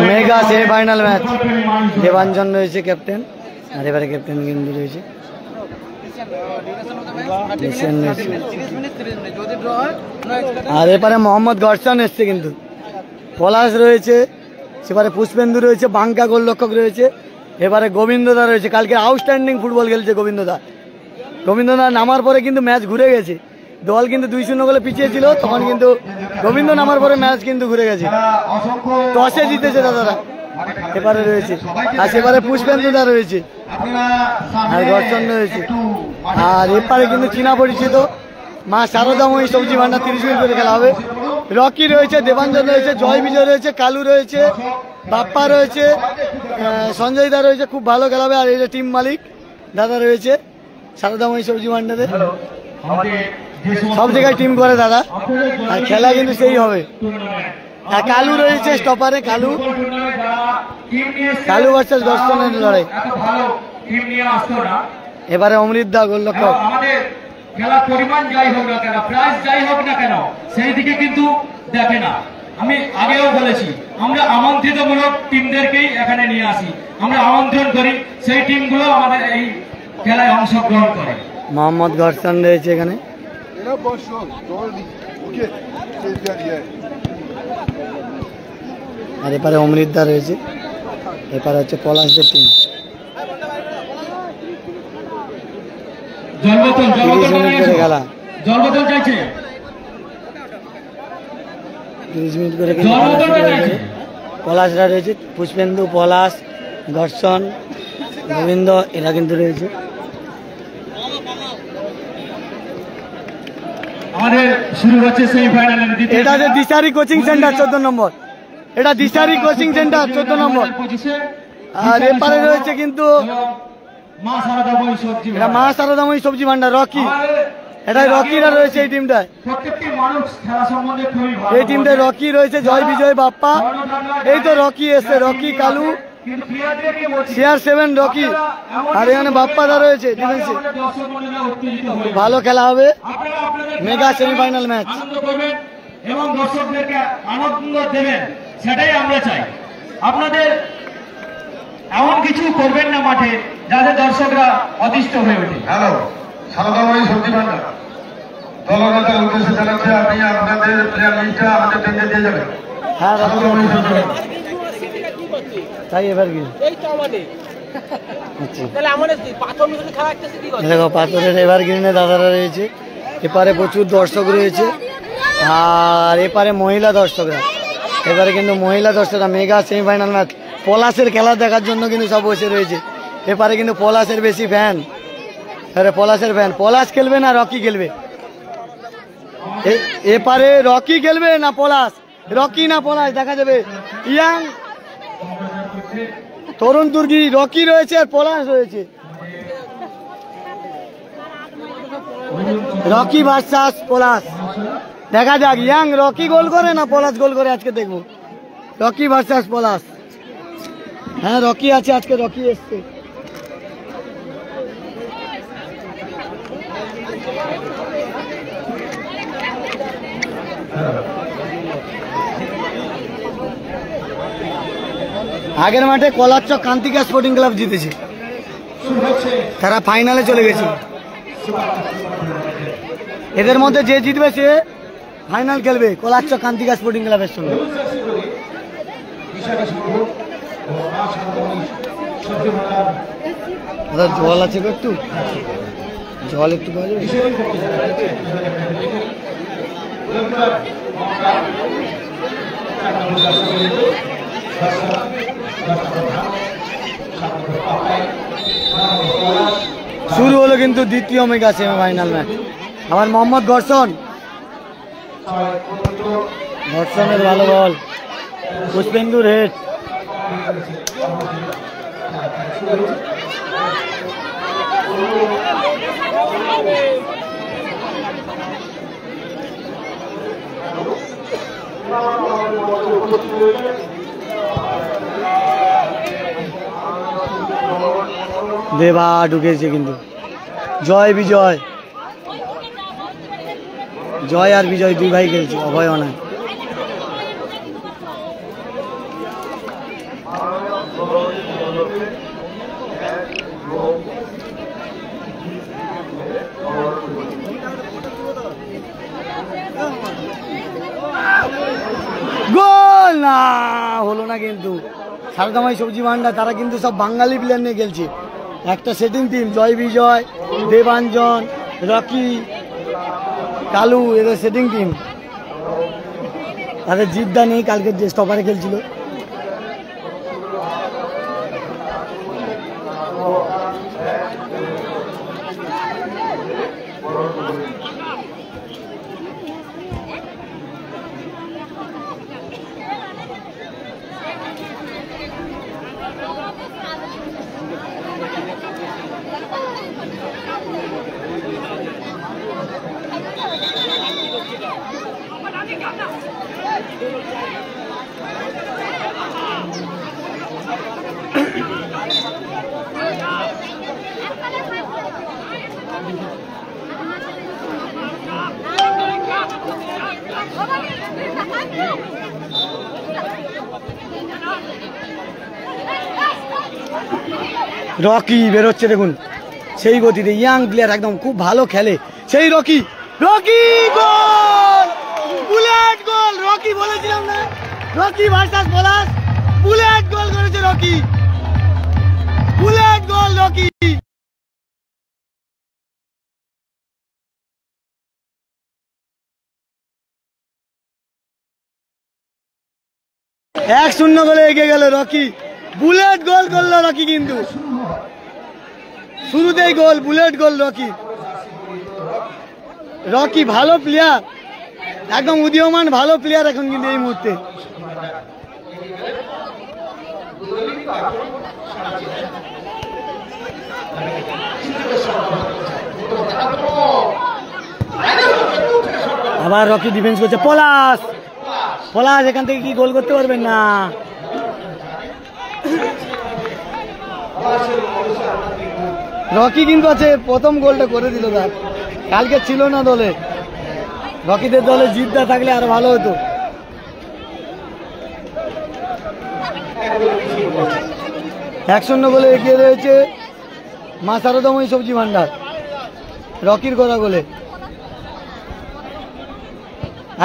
Mega semifinal match. Debanjan রয়েছে captain, আর এবারে captain কিন্তু রয়েছে আর এবারে মোহাম্মদ গর্ষণ এসছে কিন্তু, পলাশ রয়েছে, সেবারে পুষ্পেন্দু রয়েছে, বাঙ্কা গোলরক্ষক রয়েছে, এবারে গোবিন্দদা রয়েছে। কালকে আউটস্ট্যান্ডিং ফুটবল খেলছে গোবিন্দদা। গোবিন্দদা নামার পরে কিন্তু ম্যাচ ঘুরে গেছে, দল কিন্তু 2-0 গোলে পিছিয়ে ছিল, তখন কিন্তু গোবিন্দ নামার পরে ম্যাচ কিন্তু ঘুরে গেছে, টসে জিতেছে দাদারা। এবারে রয়েছে, আর সেবারে পুষ্পেন্দুদা রয়েছে, আর গর্ষণ রয়েছে, আর এপারে কিন্তু চীনা পরিচিত মা শারদাময়ী সবজি ভান্ডার 30 মিনিট করে খেলা হবে। রকি রয়েছে, দেবাঞ্জন রয়েছে, জয় বিজয় রয়েছে, কালু রয়েছে, বাপ্পা রয়েছে, সঞ্জয় দা রয়েছে, খুব ভালো খেলা হবে। আর এই যে টিম মালিক দাদা রয়েছে শারদাময়ী সবজি ভান্ডারে, সব জায়গায় টিম করে দাদা, আর খেলা কিন্তু সেই হবে। আর কালু রয়েছে স্টপারে, কালু ভার্সেস দর্শনের লড়াই। এবারে অমৃত দা গোলরক্ষক। খেলার পরিমাণ যাই হোক না কেন, প্রাইস যাই হোক না কেন, সেই দিকে কিন্তু দেখে না। আমি আগেও বলেছি, আমরা আমন্ত্রিতমূলক টিমদেরকেই এখানে নিয়ে আসি, আমরা আমন্ত্রণ করি, সেই টিমগুলো আমাদের এই খেলায় অংশগ্রহণ করে। মোহাম্মদ গর্ষণ রয়েছে এখানে, আর এপারে অমৃত দা রয়েছে, এপারে হচ্ছে পলাশদের টিম। 30 মিনিট করে খেলা, 30 মিনিট করে পলাশরা রয়েছে, পুষ্পেন্দু, পলাশ, গর্ষণ, গোবিন্দ এরা কিন্তু রয়েছে। আমাদের শুরু হচ্ছে সেমিফাইনালের দ্বিতীয়। এটা যে দিশারি কোচিং সেন্টার 14 নম্বর, এটা দিশারি কোচিং সেন্টার 14 নম্বর। আর এপারে রয়েছে কিন্তু এটা মা শারদাময়ী সবজি ভান্ডার, রকি, এটা রকিরা রয়েছে এই টিমটায়। এই টিমটায় রকি রয়েছে, জয় বিজয়, বাপ্পা, এই তো রকি এসছে, রকি, কালু, CR7 রকি, আর এখানে বাপ্পাদা রয়েছে ডিফেন্সে। ভালো খেলা হবে, মেগা সেমিফাইনাল ম্যাচ। এবং দর্শকদেরকে আনন্দ দেবেন, সেটাই আমরা চাই। আপনাদের এমন কিছু করবেন না মাঠে যাতে দর্শকরা অতিষ্ঠ হয়ে ওঠে। হ্যালো, শারদাময়ী সবজি ভান্ডার দলনেতার উদ্দেশ্যে জানাচ্ছি, আপনি আপনাদের প্লেয়ার লিস্টটা আমাদের টেন্ডে দিয়ে যাবেন। হ্যাঁ, তাই এবার কি দেখো পাথরের এবার গ্রিনে দাদারা রয়েছে, এপারে প্রচুর দর্শক রয়েছে, আর এপারে মহিলা দর্শকরা। এবারে কিন্তু মহিলা দর্শকরা মেগা সেমিফাইনাল ম্যাচ, পলাশের খেলা দেখার জন্য কিন্তু সব বসে রয়েছে। এপারে কিন্তু পলাশের বেশি ফ্যান, আরে পলাশের ফ্যান। পলাশ খেলবে না রকি খেলবে? এপারে রকি খেলবে না পলাশ? রকি না পলাশ দেখা যাবে। ইয়াং তরুণ তুর্কি, রকি রয়েছে আর পলাশ রয়েছে। রকি ভার্সাস পলাশ, দেখা যাক ইয়াং রকি গোল করে না পলাশ গোল করে, আজকে দেখবো। রকি ভার্সাস পলাশ। হ্যাঁ রকি আছে আজকে, রকি এসছে। আগের মাঠে কলারচক কান্তিকা স্পোর্টিং ক্লাব জিতেছে, তারা ফাইনালে চলে গেছে। এদের মধ্যে যে জিতবে সে ফাইনাল খেলবে কলারচক কান্তিকা স্পোর্টিং ক্লাবের সঙ্গে। জল আছে একটু, জল একটু পাওয়া যাবে? শুরু হলো কিন্তু দ্বিতীয় মেগা সেমিফাইনাল ম্যাচ। আমার মোহাম্মদ গর্ষণ, গর্ষণের ভালো বল, পুষ্পেন্দুর হেড, দেবা ঢুকেছে কিন্তু। জয় বিজয়, জয় আর বিজয় দুই ভাই খেলছে, অভয় অনায়। গোল না হলো না, কিন্তু সারদামাই সবজি ভান্ডার তারা কিন্তু সব বাঙালি প্লেয়ার নিয়ে খেলছে। একটা সেটিং টিম, জয় বিজয়, দেবাঞ্জন, রকি, কালু, এদের সেটিং টিম। তাদের জিদ্দা নেই, কালকে যে স্টপারে খেলছিল। রকি বেরোচ্ছে, দেখুন সেই গতিতে, ইয়াং প্লেয়ার, একদম খুব ভালো খেলে সেই রকি। রকি গোল, বুলেট গোল। রকি বলেছিলাম না, রকি ভার্সাস পলাশ, বুলেট গোল করেছে রকি, বুলেট গোল রকি। এক শূন্য গোলে এগিয়ে গেল রকি, বুলেট গোল করলো রকি, কিন্তু শুরুতেই গোল, বুলেট গোল রকি। রকি ভালো প্লেয়ার, একদম উদীয়মান ভালো প্লেয়ার এখন কিন্তু এই মুহূর্তে। আবার রকি ডিফেন্স করছে, পলাশ, পলাশ এখান থেকে কি গোল করতে পারবেন না। রকি কিন্তু আছে, প্রথম গোলটা করে দিল তার, কালকে ছিল না দলে। রকিদের দলে জিদ্দা থাকলে আরো ভালো হতো। এক শূন্য গোলে এগিয়ে রয়েছে মা সারদাময়ী সবজি ভান্ডার, রকির করা গোলে।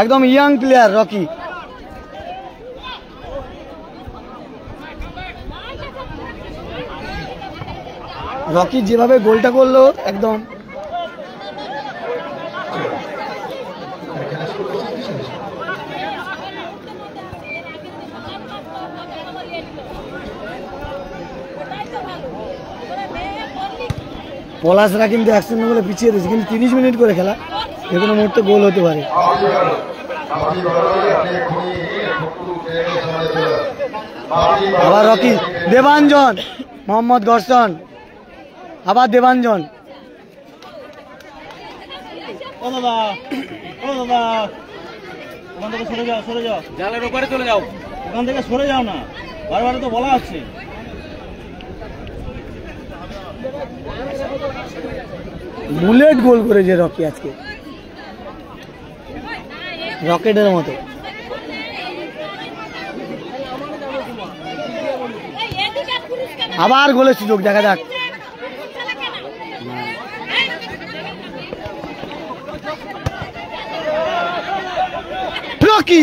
একদম ইয়াং প্লেয়ার রকি। রকি যেভাবে গোলটা করলো, একদম পলাশরা কিন্তু 1-0 গোলে পিছিয়ে রয়েছে, কিন্তু 30 মিনিট করে খেলা, যে কোনো মুহূর্তে গোল হতে পারে। আবার রকি, দেবাঞ্জন, মোহাম্মদ গর্ষণ, আবার দেবাঞ্জন। ও দাদা, ও দাদা, ওখান থেকে সরে যাও, সরে যাও, জালের ওপারে চলে যাও, ওখান থেকে সরে যাও না, বারবার তো বলা হচ্ছে। বুলেট গোল করেছে রকি আজকে, রকেটের মতো। আবার গোলের সুযোগ, দেখা যাক। রকি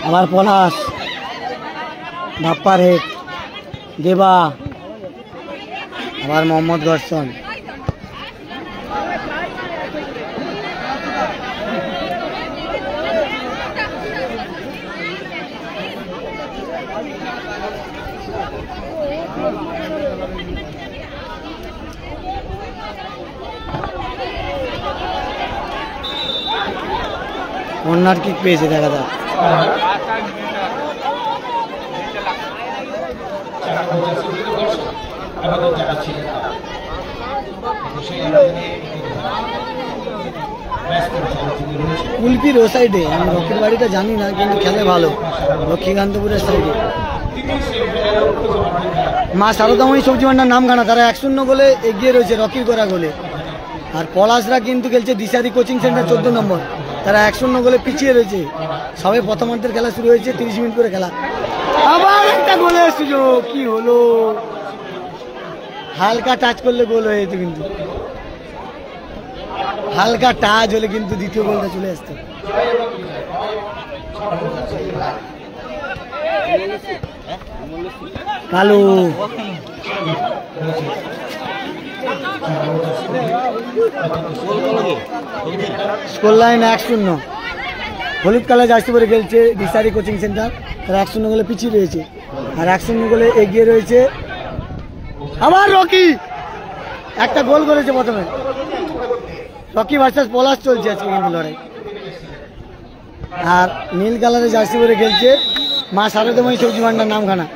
আবার পলাশ, ধাপ্পার হেড, দেবা, আবার মোহাম্মদ গর্ষণ। কর্নার কিক পেয়েছে, দেখা যাক। কুলপির ও সাইডে, আমি রকির বাড়িটা জানি না, কিন্তু খেলে ভালো, লক্ষ্মীকান্তপুরের সাইডে। মা সারদাময়ী সবজি ভান্ডার নামখানা, তারা 1-0 গোলে এগিয়ে রয়েছে রকির করা গোলে। আর পলাশরা কিন্তু খেলছে দিশারি কোচিং সেন্টার 14 নম্বর, তারা 1-0 গোলে পিছিয়ে রয়েছে। সবে প্রথমার্ধের খেলা শুরু হয়েছে, 30 মিনিট করে খেলা। আবার একটা গোলের সুযোগ, কি হলো? হালকা টাচ করলে গোল হয়ে যেত, কিন্তু হালকা টাচ হলে কিন্তু দ্বিতীয় গোলটা চলে আসতো। Kalu score line 1-0। হলুদ কালার জার্সি পরে খেলছে দিশারি কোচিং সেন্টার, তারা 1-0 গোলে পিছিয়ে রয়েছে। আর 1-0 গোলে এগিয়ে রয়েছে। আবার রকি একটা গোল করেছে প্রথমে। রকি ভার্সেস পলাশ চলছে আজকে কিন্তু লড়াই। আর নীল কালারের জার্সি পরে খেলছে মা সারদাময়ী সবজি ভান্ডার নামখানা,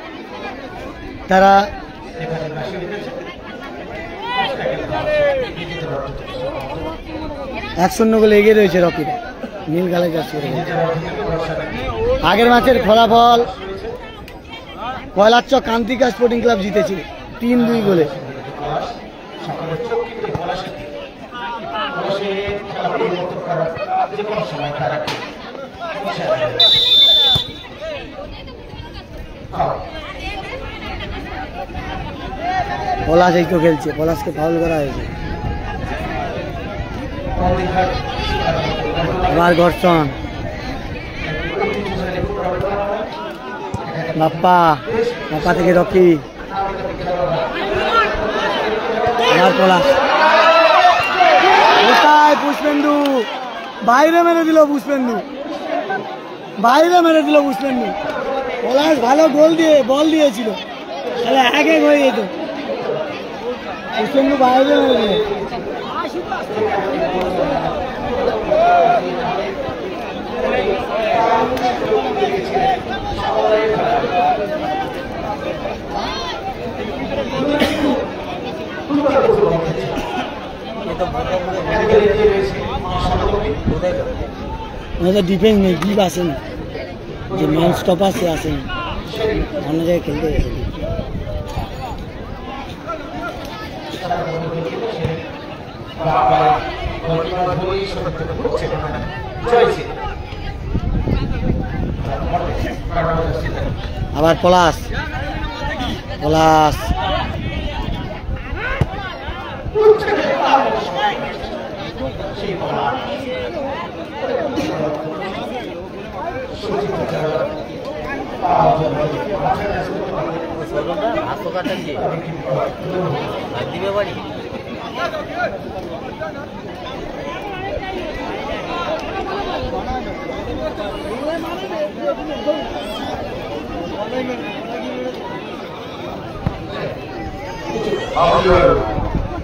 তারা 1-0 গোলে এগিয়ে রয়েছে রকিরা, নীল কালার জার্সি পরে খেলছে। আগের ম্যাচের ফলাফল কয়লারচক কান্তিকা স্পোর্টিং ক্লাব জিতেছে 3-2 গোলে। পলাশ এই তো খেলছে, পলাশকে ফাউল করা হয়েছে। আবার ঘর্ষণ, বাপ্পা থেকে রকি, আবার পলাশ, কোথায় পুষ্পেন্দু? বাইরে মেরে দিল পুষ্পেন্দু, বাইরে মেরে দিল পুষ্পেন্দু। পলাশ ভালো বল দিয়েছিল, তাহলে 1-1 হয়ে যেত। পুষ্পেন্দু বাইরে মেরে দিল। ডিফেন্স নেই, ডিপ আসেনি, যে মেন স্টপার সে আসেনি, অন্য জায়গায় খেলতে গেছে। আবার পলাশ,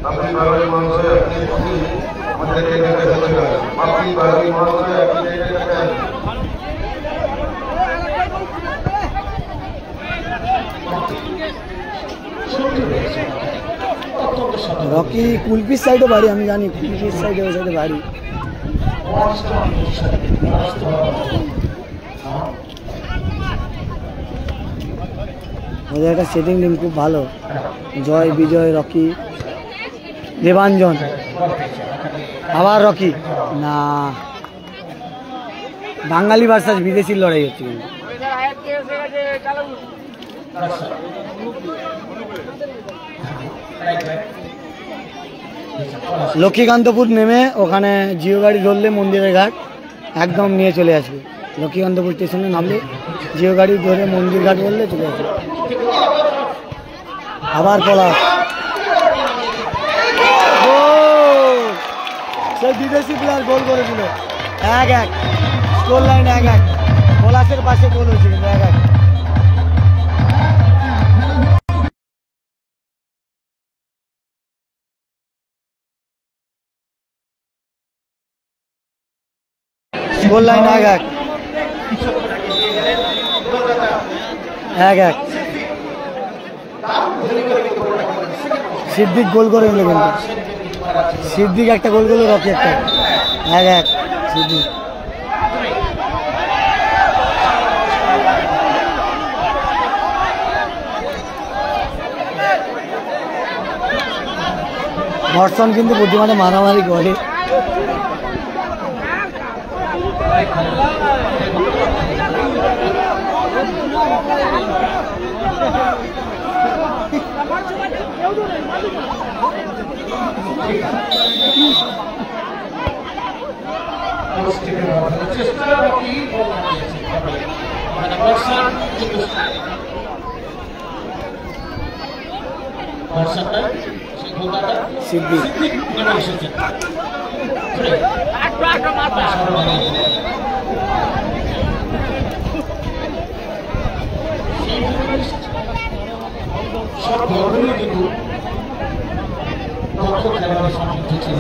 আপনি বাঙালি মানুষ হয়ে আপনি আমাদেরকে দেখে যাচ্ছেন, আপনি বাঙালি মানুষ হয়ে আপনি দেখে যাচ্ছেন। রকি কুলপির সাইডে বাড়ি, আমি জানি কুলপির সাইডে ওই সাইডে বাড়ি। ওদের একটা সেটিং টিম খুব ভালো, জয়, বিজয়, রকি, দেবাঞ্জন, আবার রকি। না, বাঙালি ভার্সাস বিদেশির লড়াই হচ্ছে কিন্তু। লক্ষ্মীকান্তপুর নেমে ওখানে জিও গাড়ি ধরলে মন্দিরের ঘাট একদম নিয়ে চলে আসবে। লক্ষ্মীকান্তপুর স্টেশনে নামলে জিও গাড়ি ধরে মন্দির ঘাট বললে চলে আসবে। আবার পলাশ, সেই বিদেশি প্লেয়ার গোল করে দিল। 1-1 স্কোর লাইন, 1-1। পলাশের পাশে গোল হয়েছে কিন্তু 1-1। গোল লাইন 1-1 1-1 সিদ্দিক গোল করে নিল কিন্তু সিদ্দিক একটা গোল করলো রকি একটা 1-1 সিদ্দিক বর্ষণ কিন্তু বুদ্ধিমানে মারামারি করে সিদ্দিক সব ধর্মই কিন্তু দক্ষ খেলোয়াড়ের সম্পৃক্ত ছিল।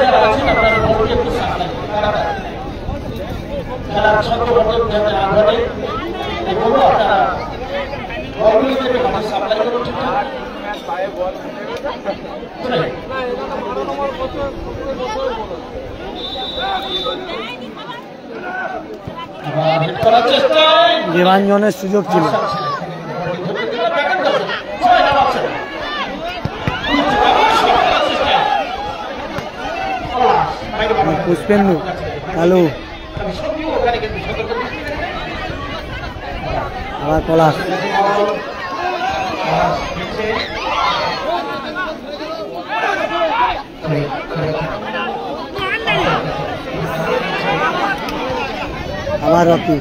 যারা আছেন আপনারা বলতে একটু সাবধান যারা ছদ্মবদ্ধ যাতে না ঘটে এগুলো আপনারা বলগুলি থেকে মানুষ সাপ্লাই করুন ঠিকঠাক। দেবাঞ্জনের সুযোগ ছিল পুষ্পেন্দু কালু আবার পলাশ আবার রকি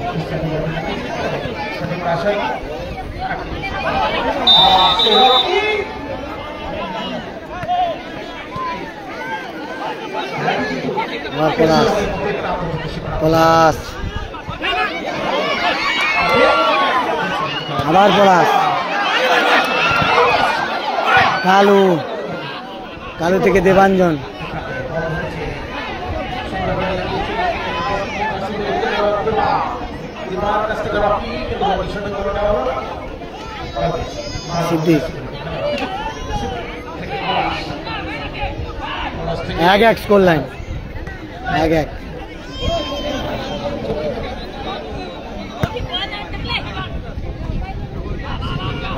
আবার পলাশ পলাশ আবার পলাশ কালু কালু থেকে দেবাঞ্জন সিদ্দিক 1-1 স্কোর লাইন 1-1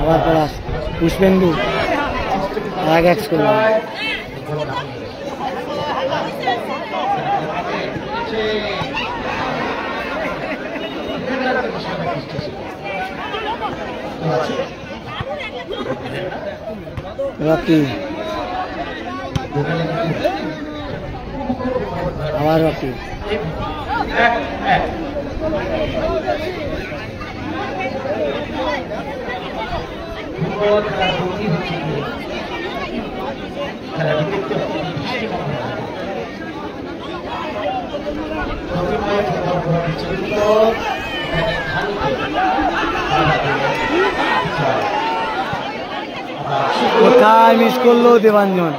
আবার পলাশ পুষ্পেন্দু 1-1 স্কোর লাইন রকি আবার রকি কোথায় মিস করলো দেবাঞ্জন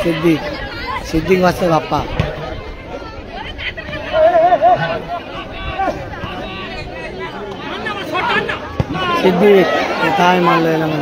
সিদ্দিক সিদ্দিক বাচ্চা বাপ্পা সিদ্দিক কোথায় মারলো এলাম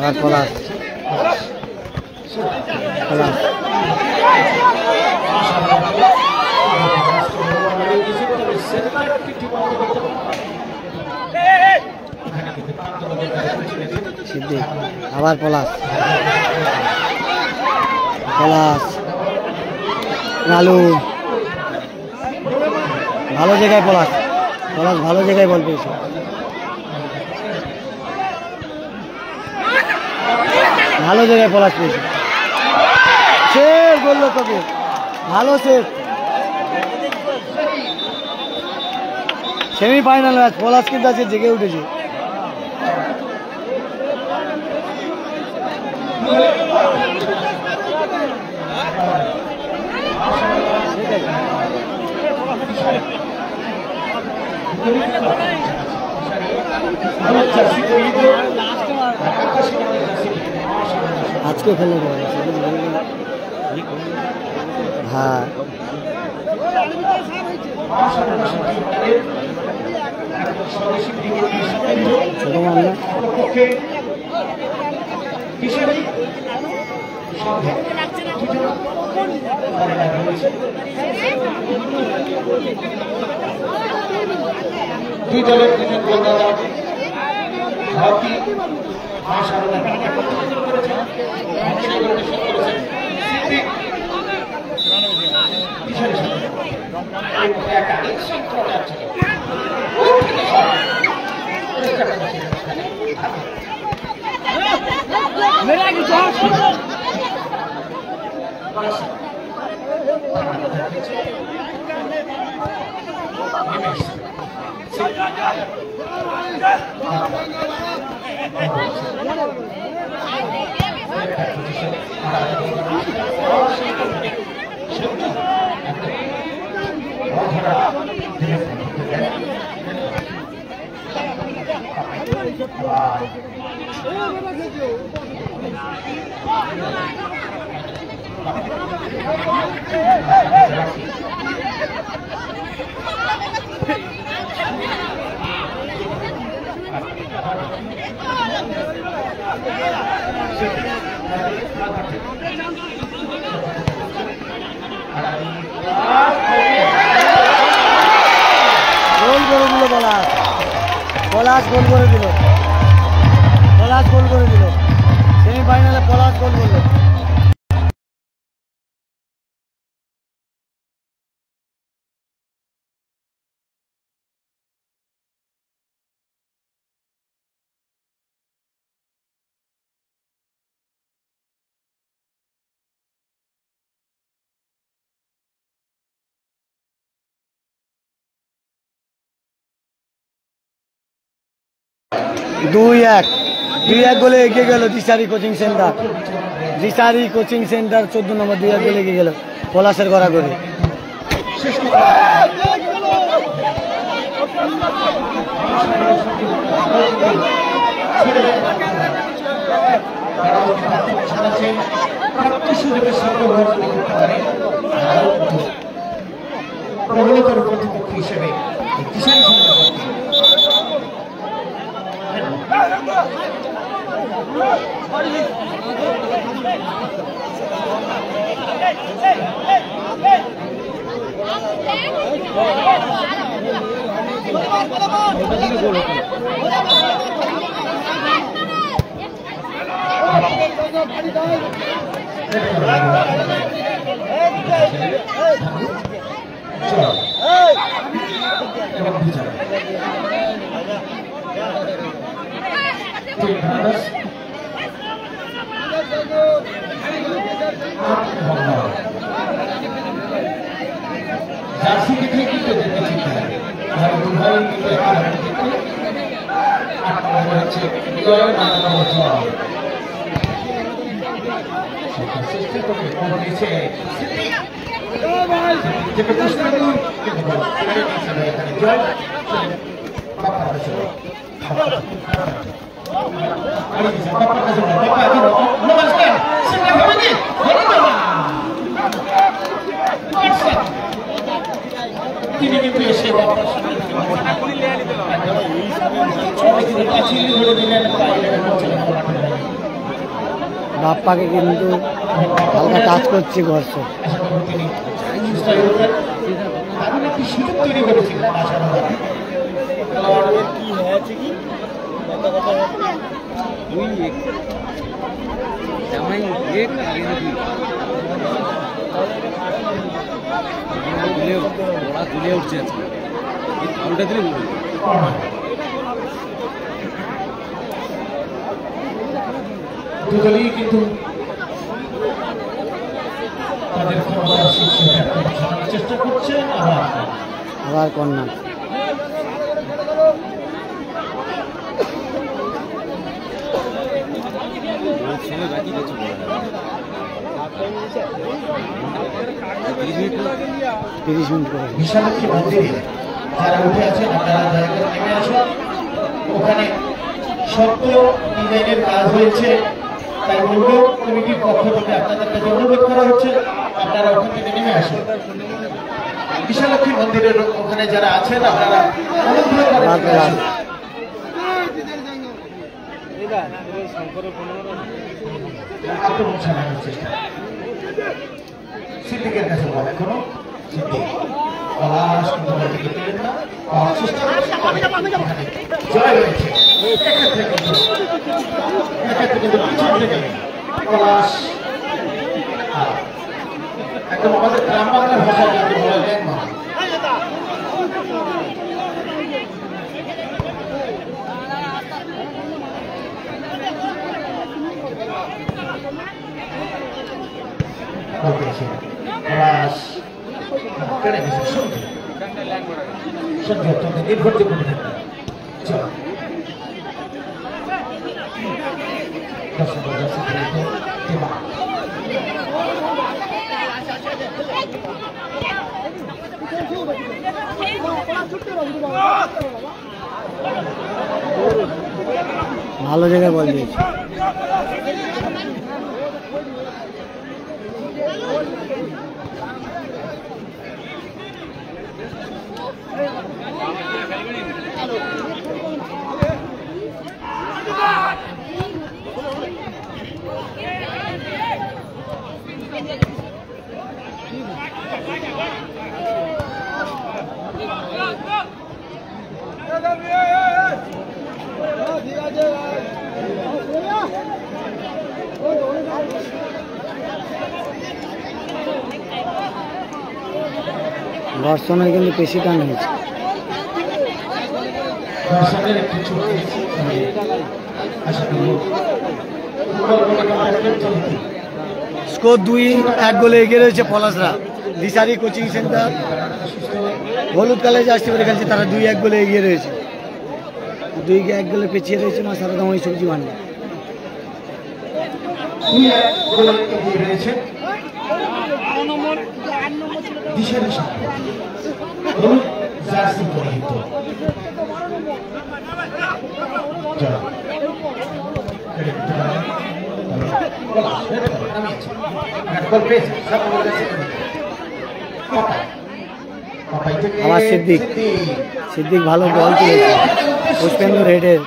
পলাশ পলাশ পলাশ সিদ্দিক আবার পলাশ, পলাশ লালু ভালো জায়গায়, পলাশ পলাশ ভালো জায়গায় বল পেয়েছে। ভালো জায়গায় পলাশ পেয়েছে, সেভ করলো তোকে, ভালো সেভ। সেমিফাইনাল ম্যাচ, পলাশ কিন্তু আজকে জেগে উঠেছে। আজকে খেলে হ্যাঁ ছোট মামলা দুই দলের দুজন গোলদাতা হকি মাশাআল্লাহ একত্রিত করেছেন, সেই গোলটি শোধ করেছেন সিদ্দিক। পিছনে একা এক সংখ্যা আছে মেরা কি চান্স গোল করে দিল পলাশ, পলাশ গোল করে দিল, পলাশ গোল করে দিল, সেমিফাইনালে পলাশ গোল করলো। দুই এক গোলে এগিয়ে গেল দিশারি কোচিং সেন্টার, দিশারি কোচিং সেন্টার 14 নম্বর 2-1 গোলে এগিয়ে গেল পলাশের গড়াগড়ি। প্রবলতার প্রতিপক্ষ হিসেবে জার্সি দেখে কিন্তু দেখতে ঠিক না, হচ্ছে তিনি কিন্তু এসে বাপ্পাকে কিন্তু হালকা টাচ করছে ঘর্ষ। সুযোগ তৈরি করেছিলেন দুদলই কিন্তু তাদের ক্ষমতার শীর্ষে চেষ্টা করছে। আবার কর্নার। বিশালক্ষী মন্দিরে যারা উঠে আছেন আপনারা দয়া করে নেমে আসুন। ওখানে সত্য ডিজাইনের কাজ হয়েছে, তাই বলবো কমিটির পক্ষ থেকে আপনাদের কাছে অনুরোধ করা হচ্ছে আপনারা ওখান থেকে নেমে আসুন। বিশালক্ষী মন্দিরের ওখানে যারা আছেন আপনারা অনুগ্রহ করে নেমে আসুন। আক্রমণ চালানোর চেষ্টা সিদ্দিকের কাছে বল, এখনো সিদ্দিক জয় রয়েছে। একদম আমাদের গ্রাম বাংলার ভাষা যাকে বলা যায় না। নির্ভরযোগ্য ভালো জায়গায় বল দিয়েছে। দর্শনের কিন্তু বেশি টান হয়েছে। স্কোর 2-1 গোলে এগিয়ে রয়েছে পলাশরা। দিশারি কোচিং সেন্টার হলুদ কলেজে আসতে পেরে খেলছে, তারা 2-1 গোলে এগিয়ে রয়েছে। 2-1 গোলে পেছিয়ে রয়েছে মা সারদাময়ী সবজি ভান্ডার। আবার সিদ্দিক ভালো বল তুলেছে, পুষ্পেন্দু হেডের।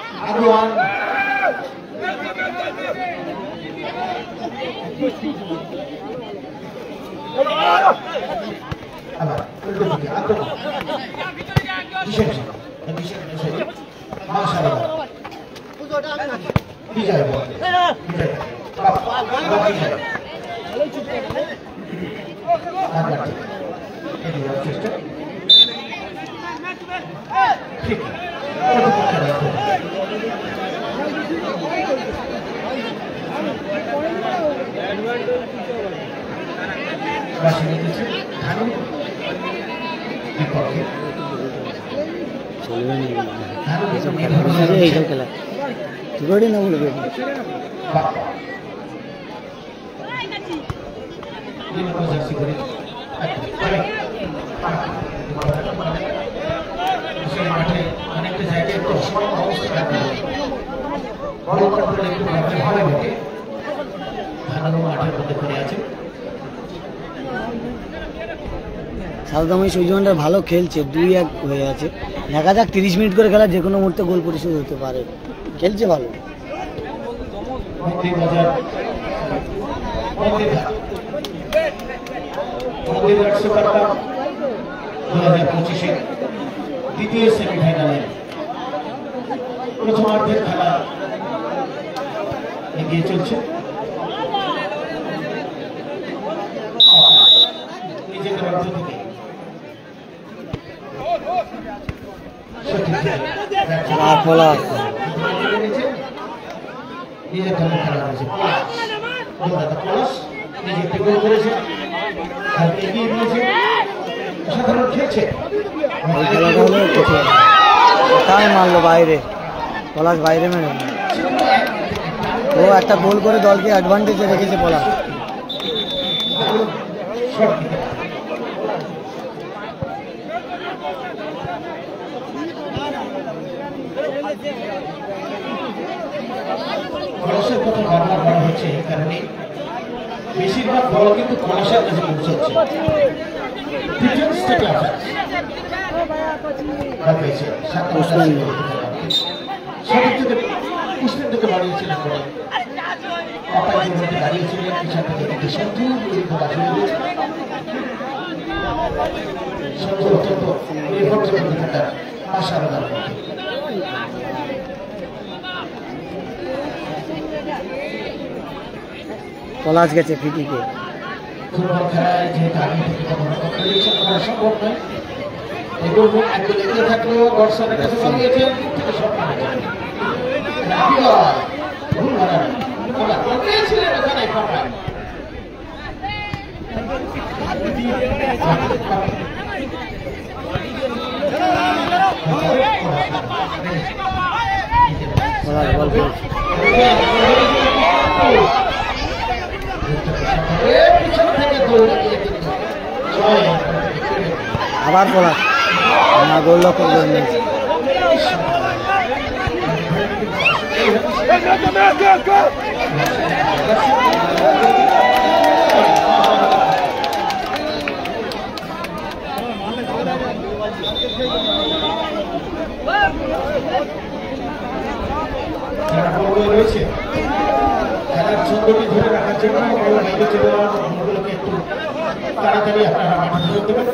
এইসব খেলা তুই না বলবে মাঠে অনেকটা জায়গায় একটু অসম অবস্থা বড় করে একটু ভালো লাগে। ধানানো মাঠের মধ্যে পড়ে আছে। সারদাময়ী সবজি ভান্ডার ভালো খেলছে, 2-1 হয়ে আছে। দেখা যাক 30 মিনিট করে খেলা, যে কোনো মুহূর্তে গোল পরিশোধ হতে পারে। খেলছে ভালো। দ্বিতীয় সেমিফাইনালে প্রথমার্ধের খেলা এগিয়ে চলছে নিজেদের অর্থ থেকে পলাশ নিজের দলের খেলা হয়েছে পলাশ নিজে গোল করেছে এগিয়ে নিয়েছে অসাধারণ খেলছে ওই খেলাটা হলো কোথায় মারলো বাইরে পলাশ বাইরে মেরে ও একটা গোল করে দলকে অ্যাডভান্টেজে রেখেছে পলাশ পলাশের কথা বারবার বলা হচ্ছে এই কারণে বেশিরভাগ বল কিন্তু পলাশের কাছে পৌঁছচ্ছে ডিফেন্স থেকে পুষ্পেন্দুকে বাড়িয়েছিলেন বলে পাপাই মধ্যে দাঁড়িয়েছিলেন পিছন থেকে কিন্তু সন্ধু সন্ধু অত্যন্ত নির্ভরযোগ্য ডিফেন্ডার অসাধারণ পলাশ গেছে ফিটিকে ফুটবল খেলায় যেহেতু আগে থেকে কম্পিটিশন করা সম্ভব নয় এগুলো একদিন এগিয়ে থাকলেও দর্শকের কাছে বানিয়েছেন থেকে সম্মান ভুল বানানো ওখানে আবার পলাশ না গোল লক্ষ্য করে নিয়েছে রয়েছে খেলার ছন্দটি ধরে রাখার জন্য বাইরে চলে যাওয়ার ভুলগুলোকে একটু তাড়াতাড়ি আপনারা মাঠে ধরে দেবেন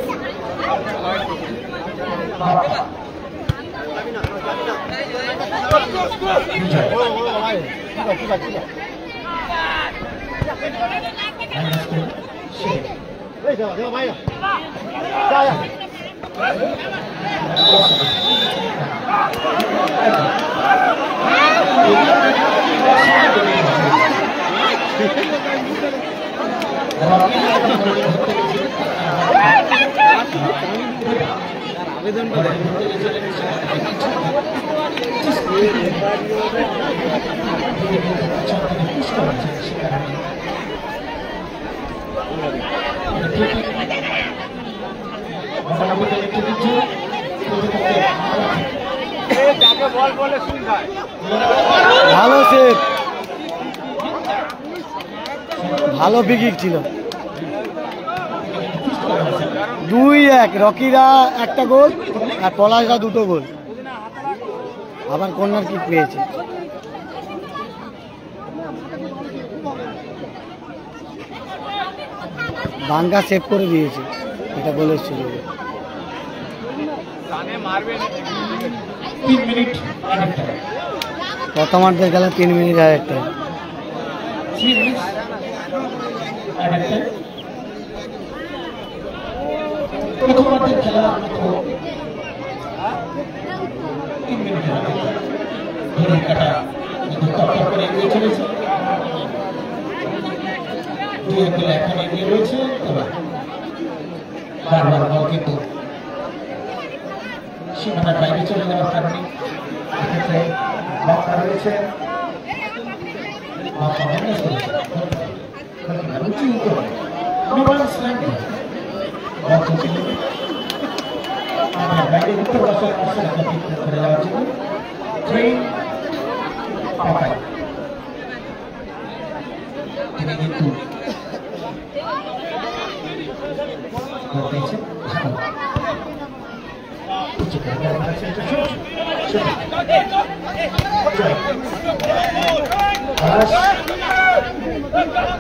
আবেদন করে ভালো সেট ভালো বিকিক ছিল 2-1 রকিরা একটা গোল আর পলাশরা দুটো গোল আবার কর্নার কিক পেয়েছে বাঙ্গা সেভ করে দিয়েছে এটা গোলের সুযোগ প্রথমার্ধের খেলা 3 মিনিট আর একটা প্রথমার্ধের খেলা ঘড়ির কাটা তত্ত্ব করে এগিয়ে চলেছে 2-1 গোলে এখন এগিয়ে রয়েছে তবে বারবার বল কিন্তু সীমানার বাইরে চলে যাওয়ার কারণে এক্ষেত্রে বার্তা রয়েছে বাইরে উত্তর বছর করে যাওয়ার জন্য ট্রেন পাপাই তিনি কিন্তু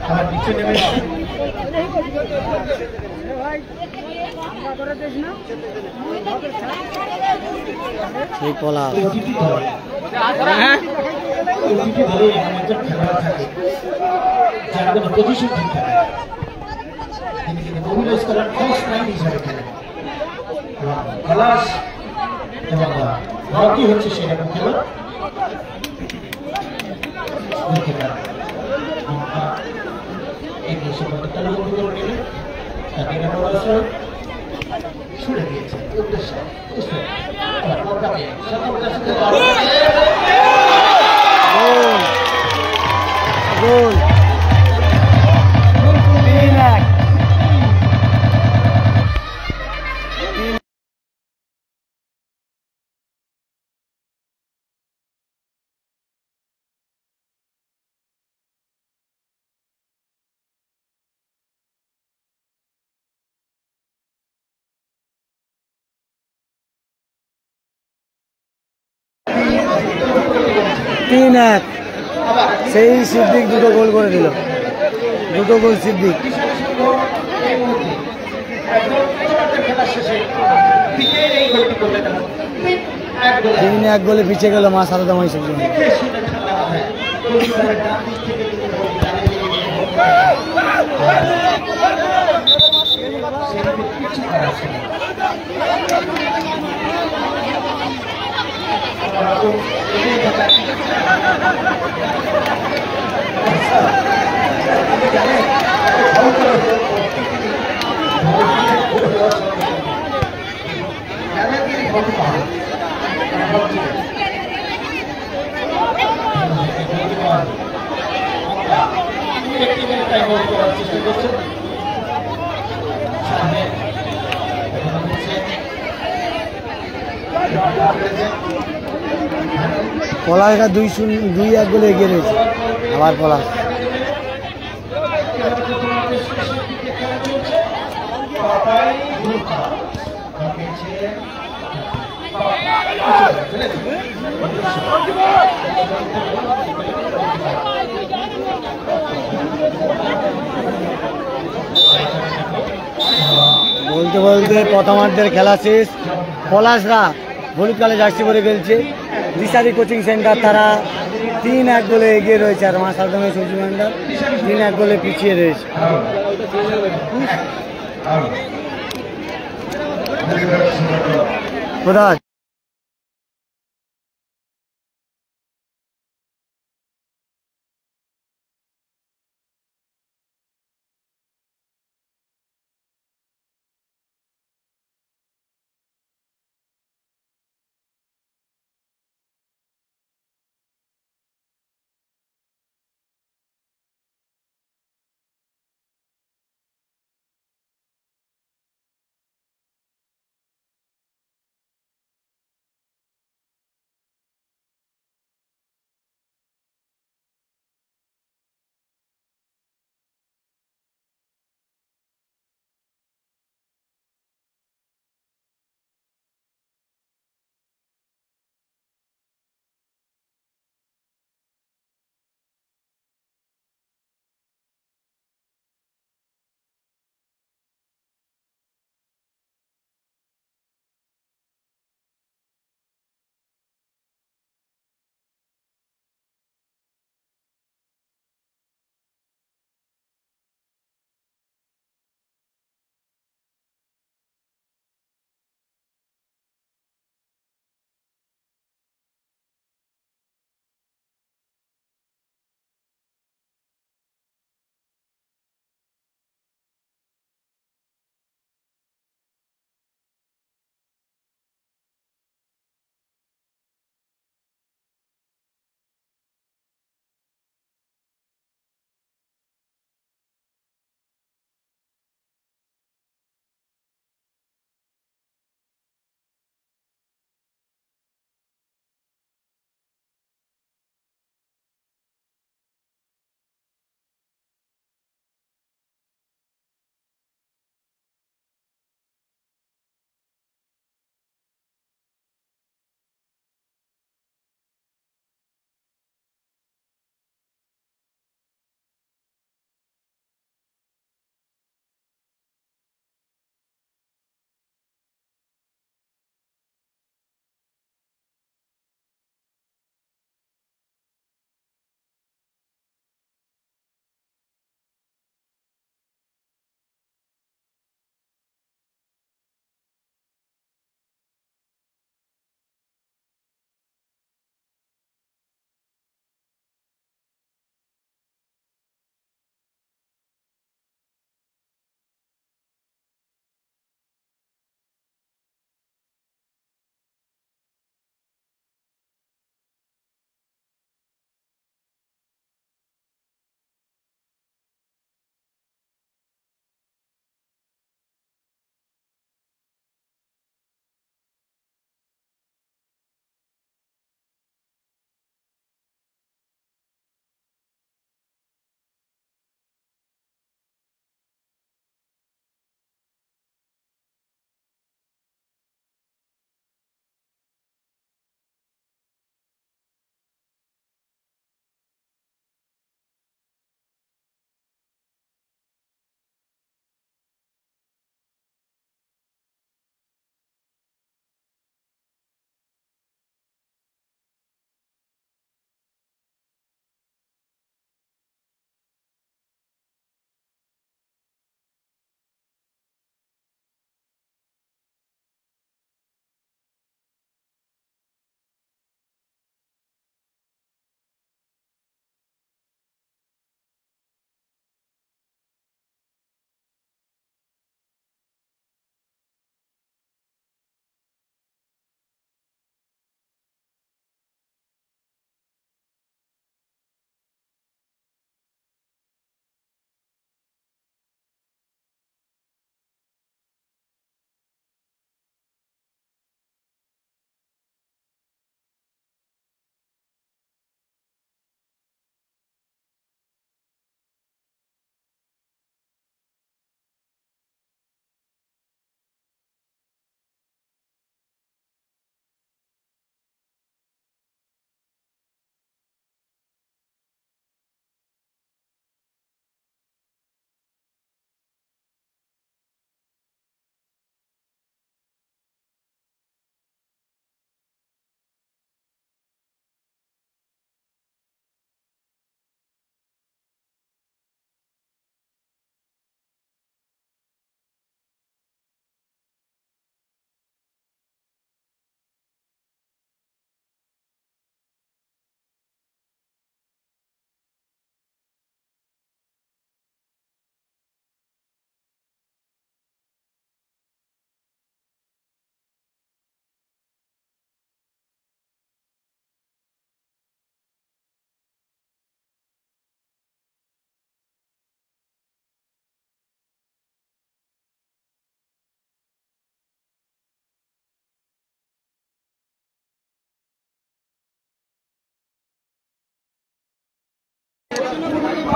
আমার নিচে নেমে সেই পলাশ উইকেটে ধরেই এমন একজন খেলোয়াড় থাকে যার কোনো পজিশন ঠিক থাকে না। তিনি কিন্তু মোবিলাইজ করেন ফার্স্ট নাইন হিসাবে খেলেন। পলাশ এবং রকি হচ্ছে সেরকম খেলোয়াড়। এগিয়ে এসে বলতে বন্ধু করে নিলেন, তাকে ছুড়ে দিয়েছেন উদ্দেশ্য গোল 3-1 3-1 সেই সিদ্দিক দুটো গোল করে দিল, দুটো গোল সিদ্দিক। তিন এক গোলে পিছিয়ে গেল মা সারদা মহিষের জন্য। পলাশরা 2-1 গোলে এগিয়ে রয়েছে। আবার পলাশ বলতে বলতে প্রথমার্ধের খেলা শেষ। পলাশরা হলুদ কালে জার্সি পরে খেলছে। দিশারি কোচিং সেন্টার তারা 3-1 গোলে এগিয়ে রয়েছে, আর মা সারদা মহিষ সবজি ভান্ডার 3-1 গোলে পিছিয়ে রয়েছে। কোথায়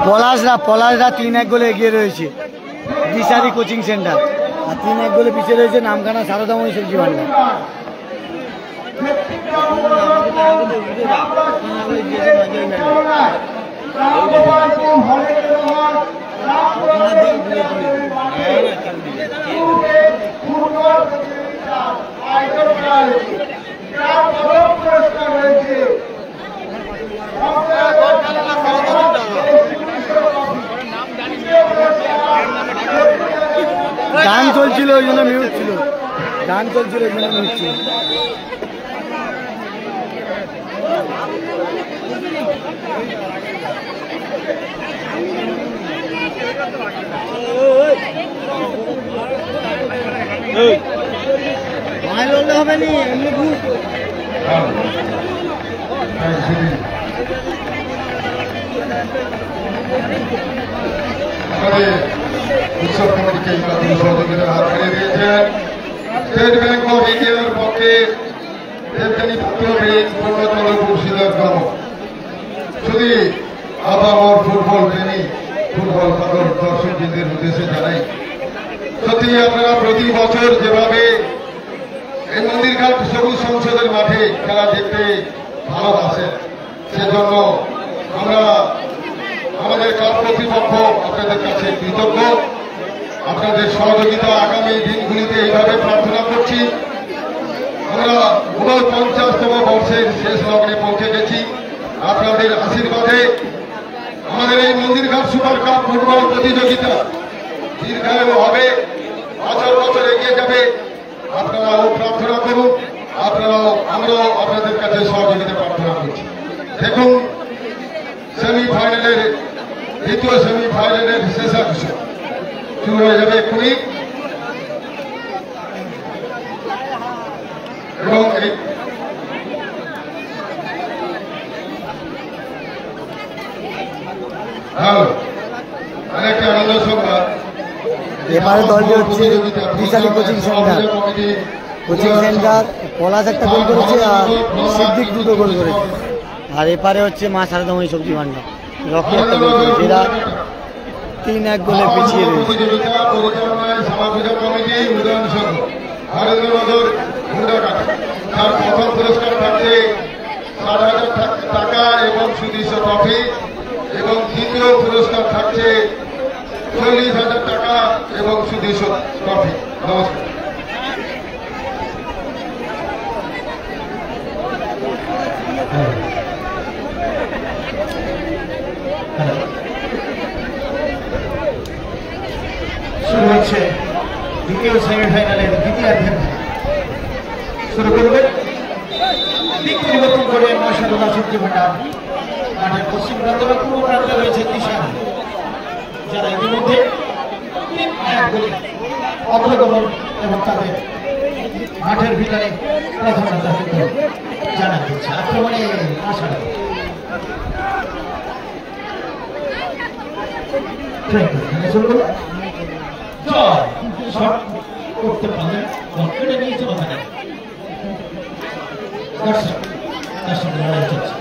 পলাশরা 3-1 গোলে এগিয়ে রয়েছে দিশারি কোচিং সেন্টার, আর 3-1 গোলে পিছিয়ে রয়েছে নামখানা সারদাময়ী সবজি ভান্ডার। গান চলছিল ওই জন্য মিউট ছিল, গান চলছিল ওই জন্য মিউট ছিল। মাইল বললে হবে নি এমনি ভূত উৎসব কমিটিকে সহযোগিতার হাত ফিরিয়ে দিয়েছেন। স্টেট ব্যাংক অফ ইন্ডিয়ার পক্ষে দেবযানী পুত্র ব্যাংক পূর্ণচন্দ্র মুর্শিদার গ্রাম শুধু আবামর ফুটবল প্রেমী ফুটবল পাগল দর্শকদের উদ্দেশ্যে জানাই, সত্যি আপনারা প্রতি বছর যেভাবে এই মন্দিরঘাট সবুজ সংসদের মাঠে খেলা দেখতে ভালোবাসেন, সেজন্য আমরা আমাদের ক্লাব কর্তৃপক্ষ আপনাদের কাছে কৃতজ্ঞ। আপনাদের সহযোগিতা আগামী দিনগুলিতে এইভাবে প্রার্থনা করছি। আমরা 49তম বর্ষের শেষ লগ্নে পৌঁছে গেছি। আপনাদের আশীর্বাদে আমাদের এই মন্দিরঘাট সুপার কাপ ফুটবল প্রতিযোগিতা দীর্ঘায়ু হবে, বছর বছর এগিয়ে যাবে। আপনারাও প্রার্থনা করুন, আমরাও আপনাদের কাছে সহযোগিতা প্রার্থনা করছি। দেখুন সেমিফাইনালের দ্বিতীয় সেমিফাইনালের শেষাংশ শুরু হয়ে যাবে এক্ষুনি, এবং আরেকটি আনন্দ সংবাদ, এবারে দলটি হচ্ছে বিশালী কোচিং সেন্টার। পলাশ একটা গোল করেছে আর সিদ্দিক 2টো গোল করেছে, আর এপারে হচ্ছে মা সারদাময়ী সবজি ভান্ডার রকি একটা গোল করেছে। এরা 3-1 গোলে পিছিয়ে রয়েছে। প্রথম পুরস্কার থাকছে 60,000 টাকা এবং সুদৃশ্য ট্রফি, এবং দ্বিতীয় পুরস্কার থাকছে 40,000 টাকা এবং সুদৃশ্য ট্রফি। নমস্কার। শুরু হচ্ছে দ্বিতীয় সেমিফাইনালের দ্বিতীয়ার্ধের শুরু করবেন। দিক পরিবর্তন করে মহাসারদা সবজি ভান্ডার মাঠের পশ্চিম প্রান্ত বা পূর্ব প্রান্তে রয়েছে দিশা, যারা ইতিমধ্যে 3-1 গোলে অগ্রগমন এবং তাদের মাঠের ভিতরে প্রধানতা কিন্তু জানা দিচ্ছে। আক্রমণে মহাসারদা শুরু করল, জয় শট করতে পারলেন, কেটে নিয়েছে ওখানে দর্শক লড়াই চলছে।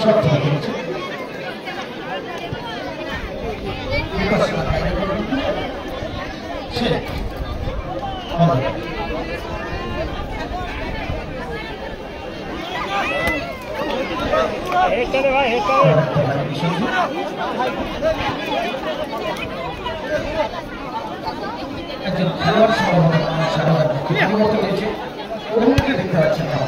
শট থেকে করেছে একজন খেলোয়াড় পরিবর্তন হয়েছে, ওদেরকে দেখতে পাচ্ছেন না।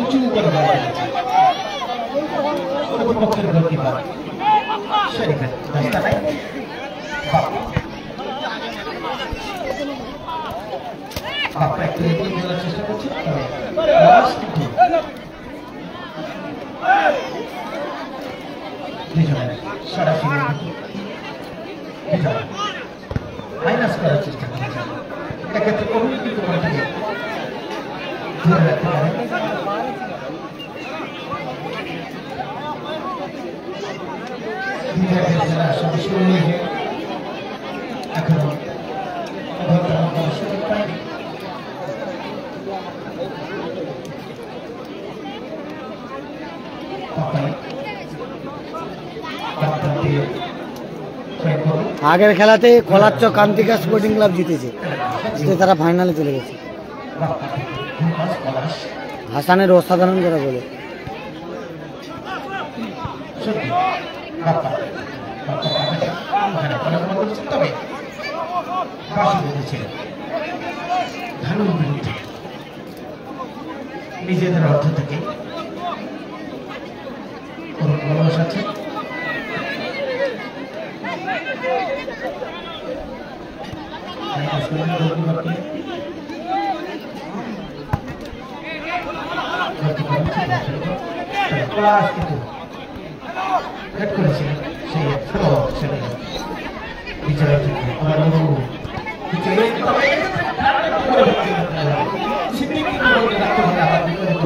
উঁচু করে পক্ষের গোলকিপার সেখানে রাস্তা নাই। বাপ্পা একটু এগিয়ে দেওয়ার চেষ্টা করছে, সরাসরি মাইনাস করার চেষ্টা করেছে। এক্ষেত্রে কমিউনিটি কমিটিকে ধরে রাখতে পারেন। এখনো সুযোগ পায়নি। আগের খেলাতে কলারচক কান্তিকা স্পোর্টিং ক্লাব জিতেছে, জিতে তারা ফাইনালে চলে গেছে। হাসানের অসাধারণ করে বলে নিজেদের অর্থ থেকে আছে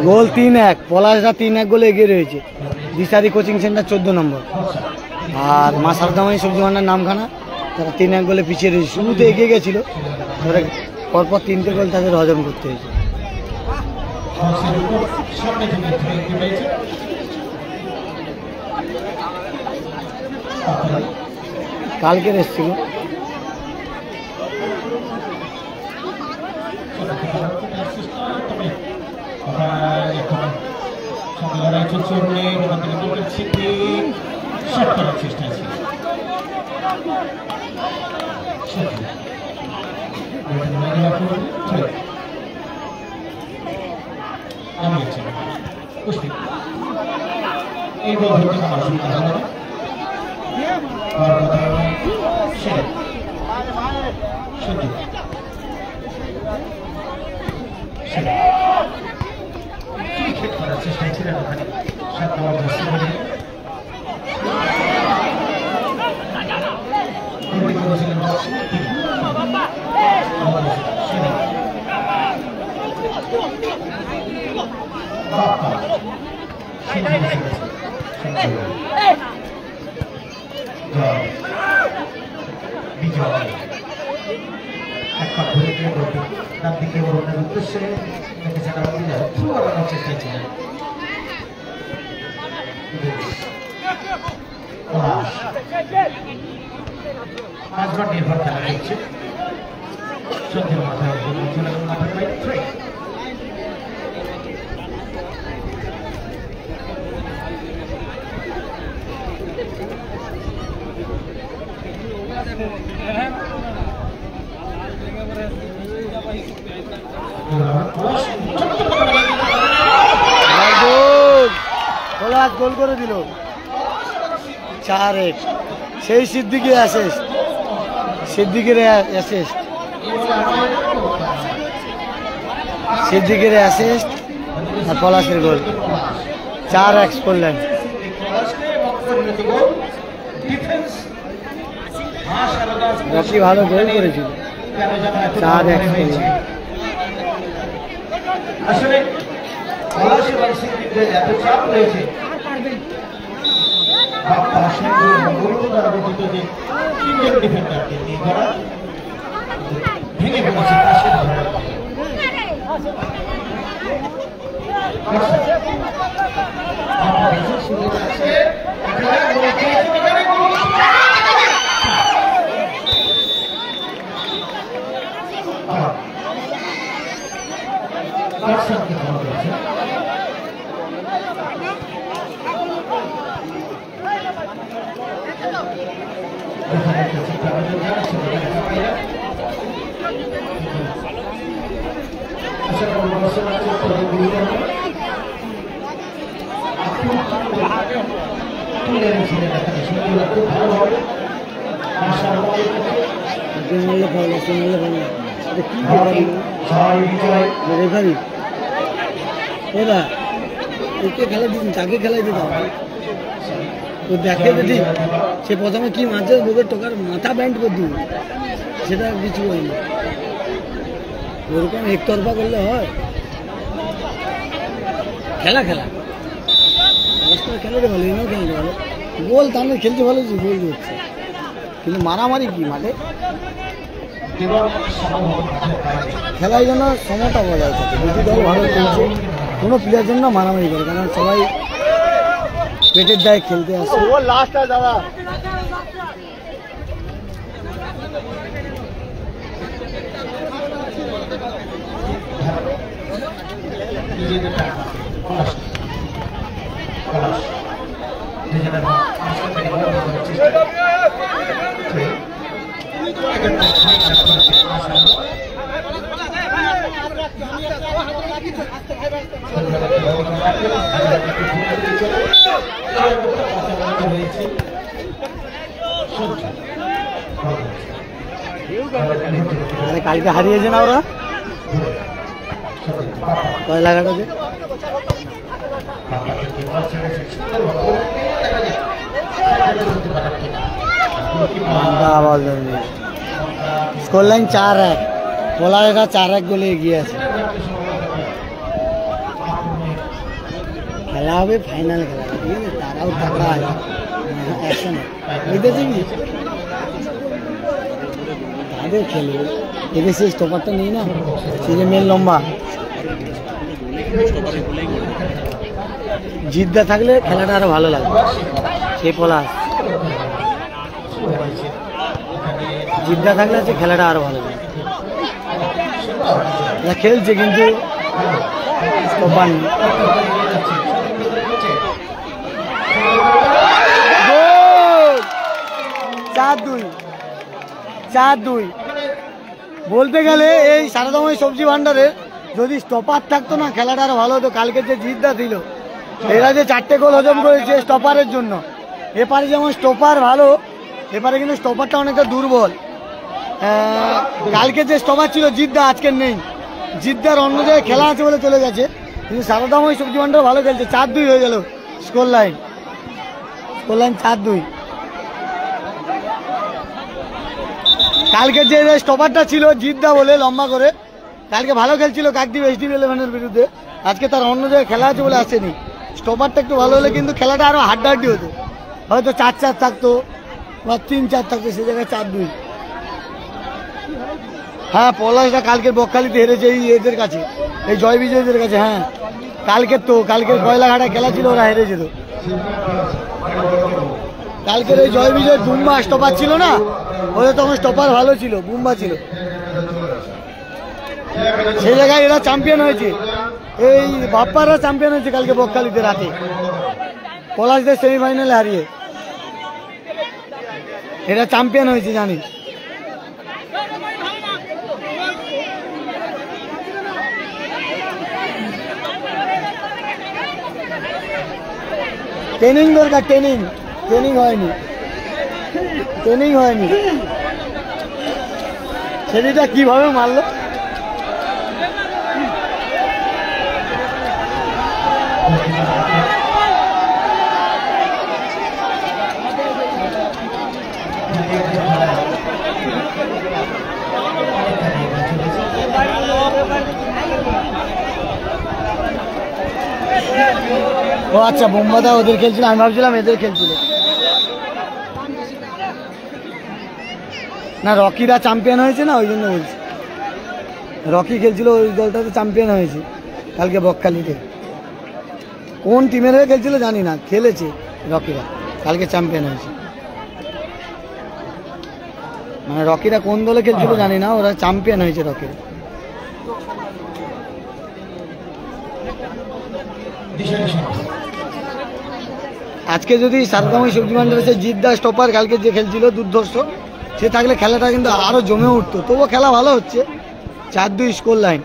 গোল 3-1, পলাশরা 3-1 গোলে এগিয়ে রয়েছে। দিশারি কোচিং সেন্টার 14 নম্বর আর মা সারদামাই সবজি ভান্ডার নামখানা, তারা 3-1 গোলে পিছিয়ে রয়েছে। শুরুতে এগিয়ে গেছিল, ধরে পরপর 3টে গোল তাদের হজম করতে হয়েছে। কালকের এসছিল চেষ্টা ছিল এই বল ধরতে আমার সুবিধা হবে না। করার চেষ্টায় ছিলেন ওখানে 7 নম্বর জার্সি পরে করেছিলেন বিজয় এক পা ঘুরে গিয়ে ডান দিকে ওড়নের উদ্দেশ্যে চেষ্টা ছিলেন। পাঁচবার নির্ভর খেলা করছে সন্ধ্যের মাথায় গোল করে দিল 4-1। সেই সিদ্দিকের অ্যাসিস্ট, সিদ্দিকের অ্যাসিস্ট আর পলাশের গোল 4-1 করলেন। রকি ভালো গোল করেছিল, 4-1 করলেন। আসলে এত চাপ রয়েছে ডিফেন্ডারকে নিয়ে করা ভেঙে ফেলেছে। রেফারি ওরা একে খেলা দিন, তাকে খেলাই দিতাম। তো দেখে যদি সে প্রথমে কি মাঝে বুকের টোকার মাথা ব্যান্ড করে দিল, সেটা কিছু হয়নি। ওরকম একতরফা করলে হয়। খেলা খেলা খেলাতে ভালো, এনাও খেলতে ভালো, গোল তাহলে খেলতে ভালো, গোল দিচ্ছে, কিন্তু মারামারি কি মাঠে খেলার জন্য সময়টা বজায় থাকে। দুটি দল ভালো খেলছে, কোনো প্লেয়ার জন্য মারামারি করে, কারণ সবাই পেটের দায়ে খেলতে আসে। ও লাস্ট আছে দাদা, কালকে হারিয়েছে না ওরা কয়লাঘাটাতে। স্কোর লাইন 4-1, পোলারেরা 4-1 গোলে এগিয়ে আছে। খেলা হবে ফাইনাল খেলা, ঠিক আছে, তারাও টাকা আছে একসঙ্গে বুঝতেছি কি তাদের খেলবে, এদের সেই স্টপারটা নেই না, সে যে মেন লম্বা জিদ্দা থাকলে খেলাটা আরো ভালো লাগবে। সেই পলাশ জিদ্দা থাকলে আছে খেলাটা আরো ভালো লাগবে। খেলছে কিন্তু স্টপার নেই। 4-2 বলতে গেলে এই সারদাময় সবজি ভান্ডারে যদি স্টপার থাকতো না খেলাটা আরো ভালো হতো। কালকে যে জিদ্দা ছিল, এরা যে 4টে গোল হজম করেছে স্টপারের জন্য, এপারে যেমন স্টপার ভালো, এপারে কিন্তু স্টপারটা অনেকটা দুর্বল। কালকে যে স্টপার ছিল জিদ্দা আজকে নেই, জিদ্দার অন্য জায়গায় খেলা আছে বলে চলে গেছে, কিন্তু সারদাময় সবজি ভান্ডার ভালো খেলছে। 4-2 হয়ে গেল স্কোর লাইন 4-2। কালকে যে স্টপারটা ছিল জিদ্দা বলে লম্বা করে, কালকে ভালো খেলছিল কাকদ্বীপ HD11-এর বিরুদ্ধে, আজকে তার অন্য জায়গায় খেলা আছে বলে আসেনি। স্টপারটা একটু ভালো হলে কিন্তু খেলাটা আরো হাড্ডাহাড্ডি হতো, হয়তো 4-4 থাকতো বা 3-4 থাকতো, সে জায়গায় 4-2। হ্যাঁ, পলাশটা কালকের বকখালিতে হেরেছে এই এদের কাছে, এই জয় বিজয়দের কাছে। হ্যাঁ, কালকের কয়লাঘাটায় খেলা ছিল, ওরা হেরেছে তো। কালকের এই জয় বিজয় বুম্বা স্টপার ছিল না, ওদের তখন স্টপার ভালো ছিল, বুম্বা ছিল, সেই জায়গায় এরা চ্যাম্পিয়ন হয়েছে। এই বাপ্পারা চ্যাম্পিয়ন হয়েছে কালকে বকখালিতে রাতে, পলাশদের সেমিফাইনালে হারিয়ে এরা চ্যাম্পিয়ন হয়েছে জানি। ট্রেনিং দরকার, ট্রেনিং হয়নি। সেটা কিভাবে মারলো, ও আচ্ছা, বোম্বাদা ওদের খেলছিল, আমি ভাবছিলাম এদের খেলছিল না। রকিরা চ্যাম্পিয়ন হয়েছে না, ওই জন্য বলছি। রকি খেলছিল, ওই দলটাতে চ্যাম্পিয়ন হয়েছে কালকে বকখালিতে। কোন টিমের হয়ে খেলছিল জানি না, খেলেছে রকিরা, কালকে চ্যাম্পিয়ন হয়েছে। মানে রকিরা কোন দলে খেলছিল জানি না, ওরা চ্যাম্পিয়ন হয়েছে রকিরা। আজকে যদি সারদাময় সবজি ভান্ডারের জিদ্দা স্টপার কালকে যে খেলছিল দুর্ধর্ষ, সে থাকলে খেলাটা কিন্তু আরো জমে উঠতো। তবুও খেলা ভালো হচ্ছে, 4-2 স্কোর লাইন।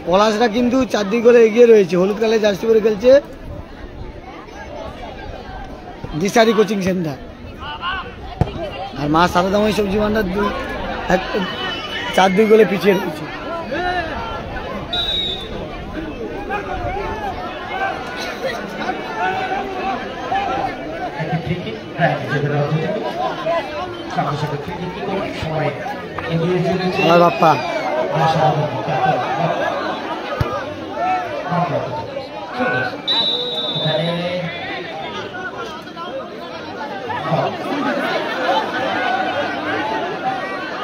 পলাশরা কিন্তু 4-2 করে এগিয়ে রয়েছে, হলুদ কালার জার্সি পরে খেলছে দিশারি কোচিং সেন্টার। আর মা সারদাময় সবজি ভান্ডার 4-2 গোলে পিছিয়ে রয়েছে। বাপ্পা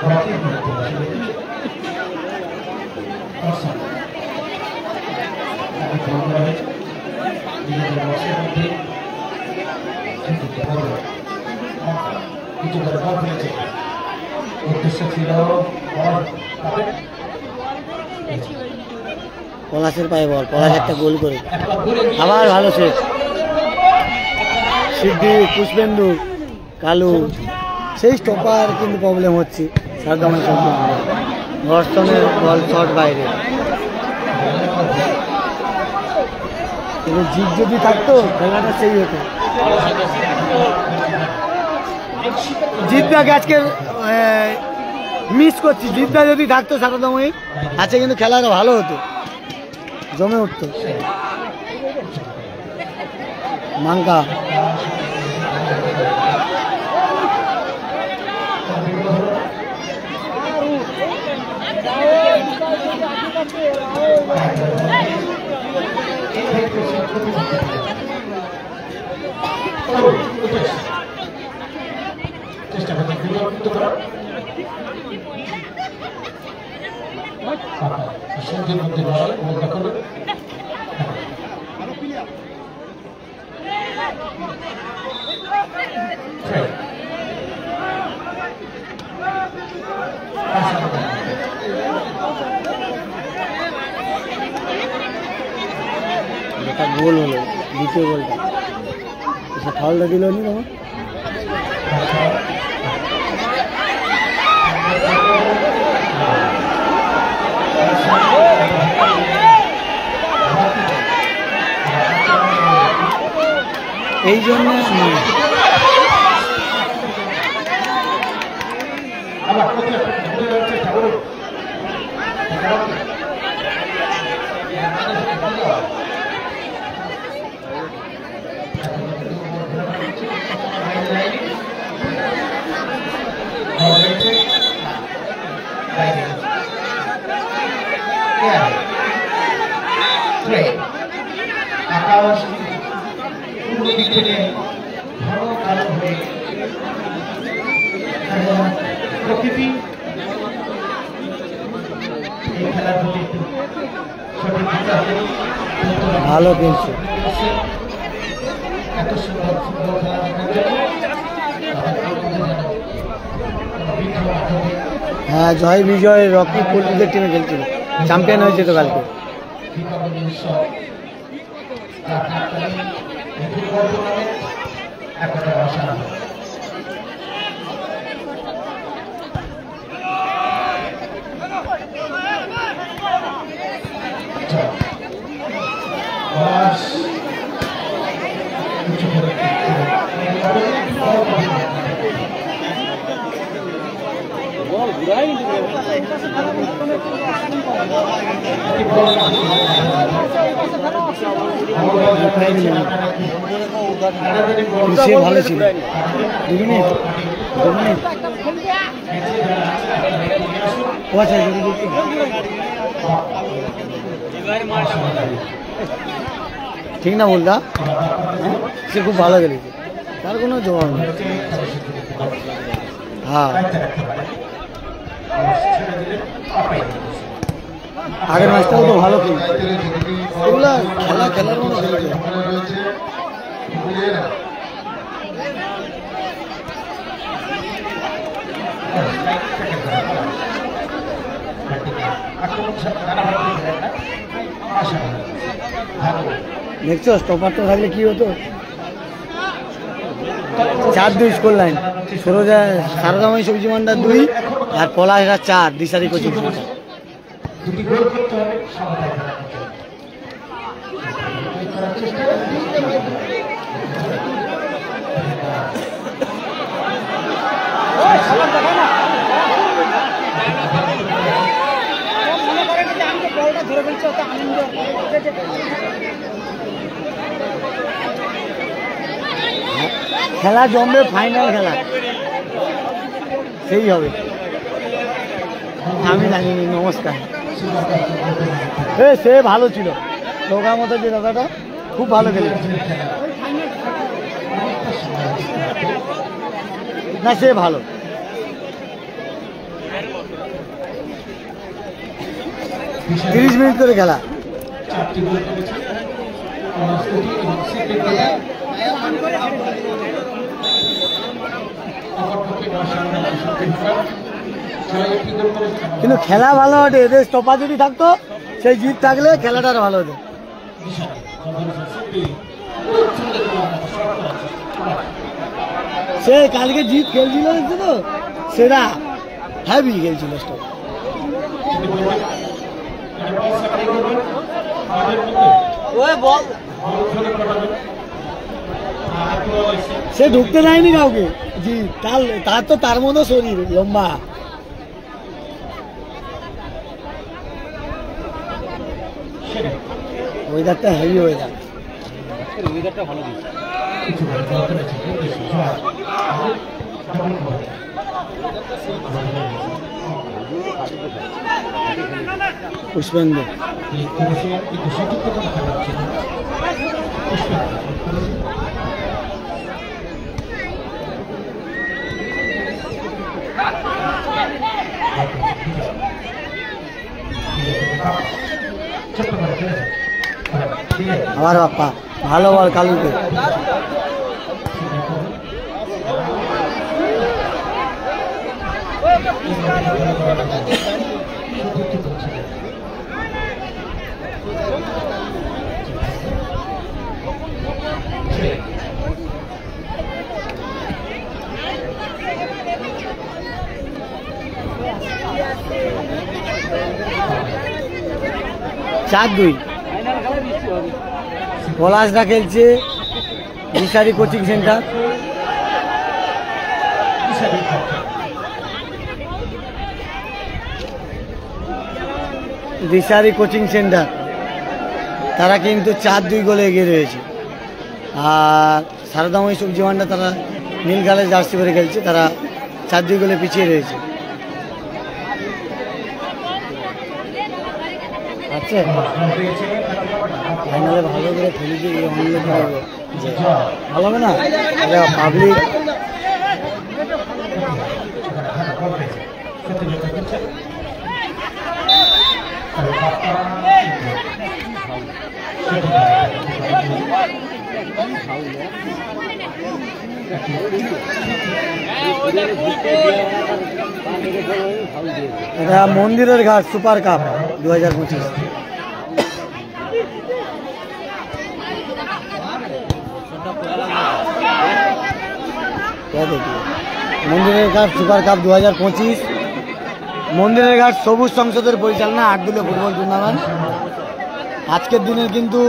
রকির বিরুদ্ধে আসলে নিজেদের বক্সের মধ্যে কিছু করে বল ফেলেছে উদ্দেশ্য ছিল পলাশের পায়ে বল, পলাশ একটা গোল করে আবার ভালো শেষ। সিদ্ধি, পুষ্পেন্দু, কালু সেই স্টপার কিন্তু প্রবলেম হচ্ছে সারদামের সঙ্গে। ধর্ষণের বল শর্ট বাইরে, কিন্তু জিত যদি থাকতো খেলাটা সেই হতো। জিতদাকে আজকে মিস করছি, জিতদা যদি থাকতো সারদাময়ী আজকে কিন্তু খেলাটা ভালো হতো, জমে উঠতো। মাঙ্কা চেষ্টা করতে সন্ধ্যের মধ্যে লড়াই বলটা করবে এটা গোল হলো, দ্বিতীয় গোলটা ফাউলটা দিল নি তখন। এই জন্য আকাশ পূর্ব দিক থেকে ঘন কালো হয়ে প্রকৃতি এই খেলার প্রতি একটু সঠিক ভালো খেলছে। এত সুন্দর ফুটবল খেলা দেখার হ্যাঁ, জয় বিজয় রকি পোল্ট্রিদের টিমে খেলছিল, চ্যাম্পিয়ন হয়েছে তো কালকে। সে ভালো ছিল, 2 মিনিট ঠিক না বলতা, সে খুব ভালো খেলেছে, তার কোনো জবাব নেই। হ্যাঁ, আগের ম্যাচটাও তো ভালো খেলছে, এগুলা খেলার মতো খেলেছে। দেখছো স্টপারটা থাকলে কি হতো, 4-2 স্কোর লাইন। সারদাময়ী সবজি ভান্ডার 2 আর পলাশরা 4, দিশারি কোচিং সেন্টার। দুটি গোল করতে হবে সমতায় করার চেষ্টা খেলা জমবে, ফাইনাল খেলা সেই হবে, আমি জানিনি। নমস্কার। সে ভালো ছিল, লোকার মতো যে দাদাটা খুব ভালো খেলেছে না, সে ভালো। 30 মিনিট করে খেলা। 4টি গোল করেছে পলাশ দুটি এবং সেকেন্ড গোলে অপরপক্ষে বর্ষার জয় একটি গোল করেছে। কিন্তু খেলা ভালো হতো, এদের স্টপার যদি থাকতো সেই জিত থাকলে খেলাটা আরো ভালো হতো। সে কালকে জিত খেলছিল দেখছো তো, সেরা হ্যাভি খেলছিল স্টপ। সে ঢুকতে দেয়নি কাউকে, জি তার তো তার মতো শরীর লম্বা। ওয়েদারটা হেভি ওয়েদার। পুষ্পেন্দু আবার বাপ্পা ভালো বল কালুকে। চার দুই পলাশরা খেলছে দিশারি কোচিং সেন্টার। দিশারি কোচিং সেন্টার তারা কিন্তু 4-2 গোলে এগিয়ে রয়েছে। আর সারদাময়ী সবজি ভান্ডার তারা নীল কালার জার্সি পরে খেলছে, তারা 4-2 গোলে পিছিয়ে রয়েছে। আচ্ছা ফাইনালে ভালো করে খেলেছি, ভালো হবে না পাবলিক। এটা মন্দিরের ঘাট সুপার কাপ 2025। মন্দিরের ঘাট সুপার কাপ 2025। মন্দিরের ঘাট সবুজ সংসদের পরিচালনা 8 দলীয় ফুটবল টুর্নামেন্ট। আজকের দিনের কিন্তু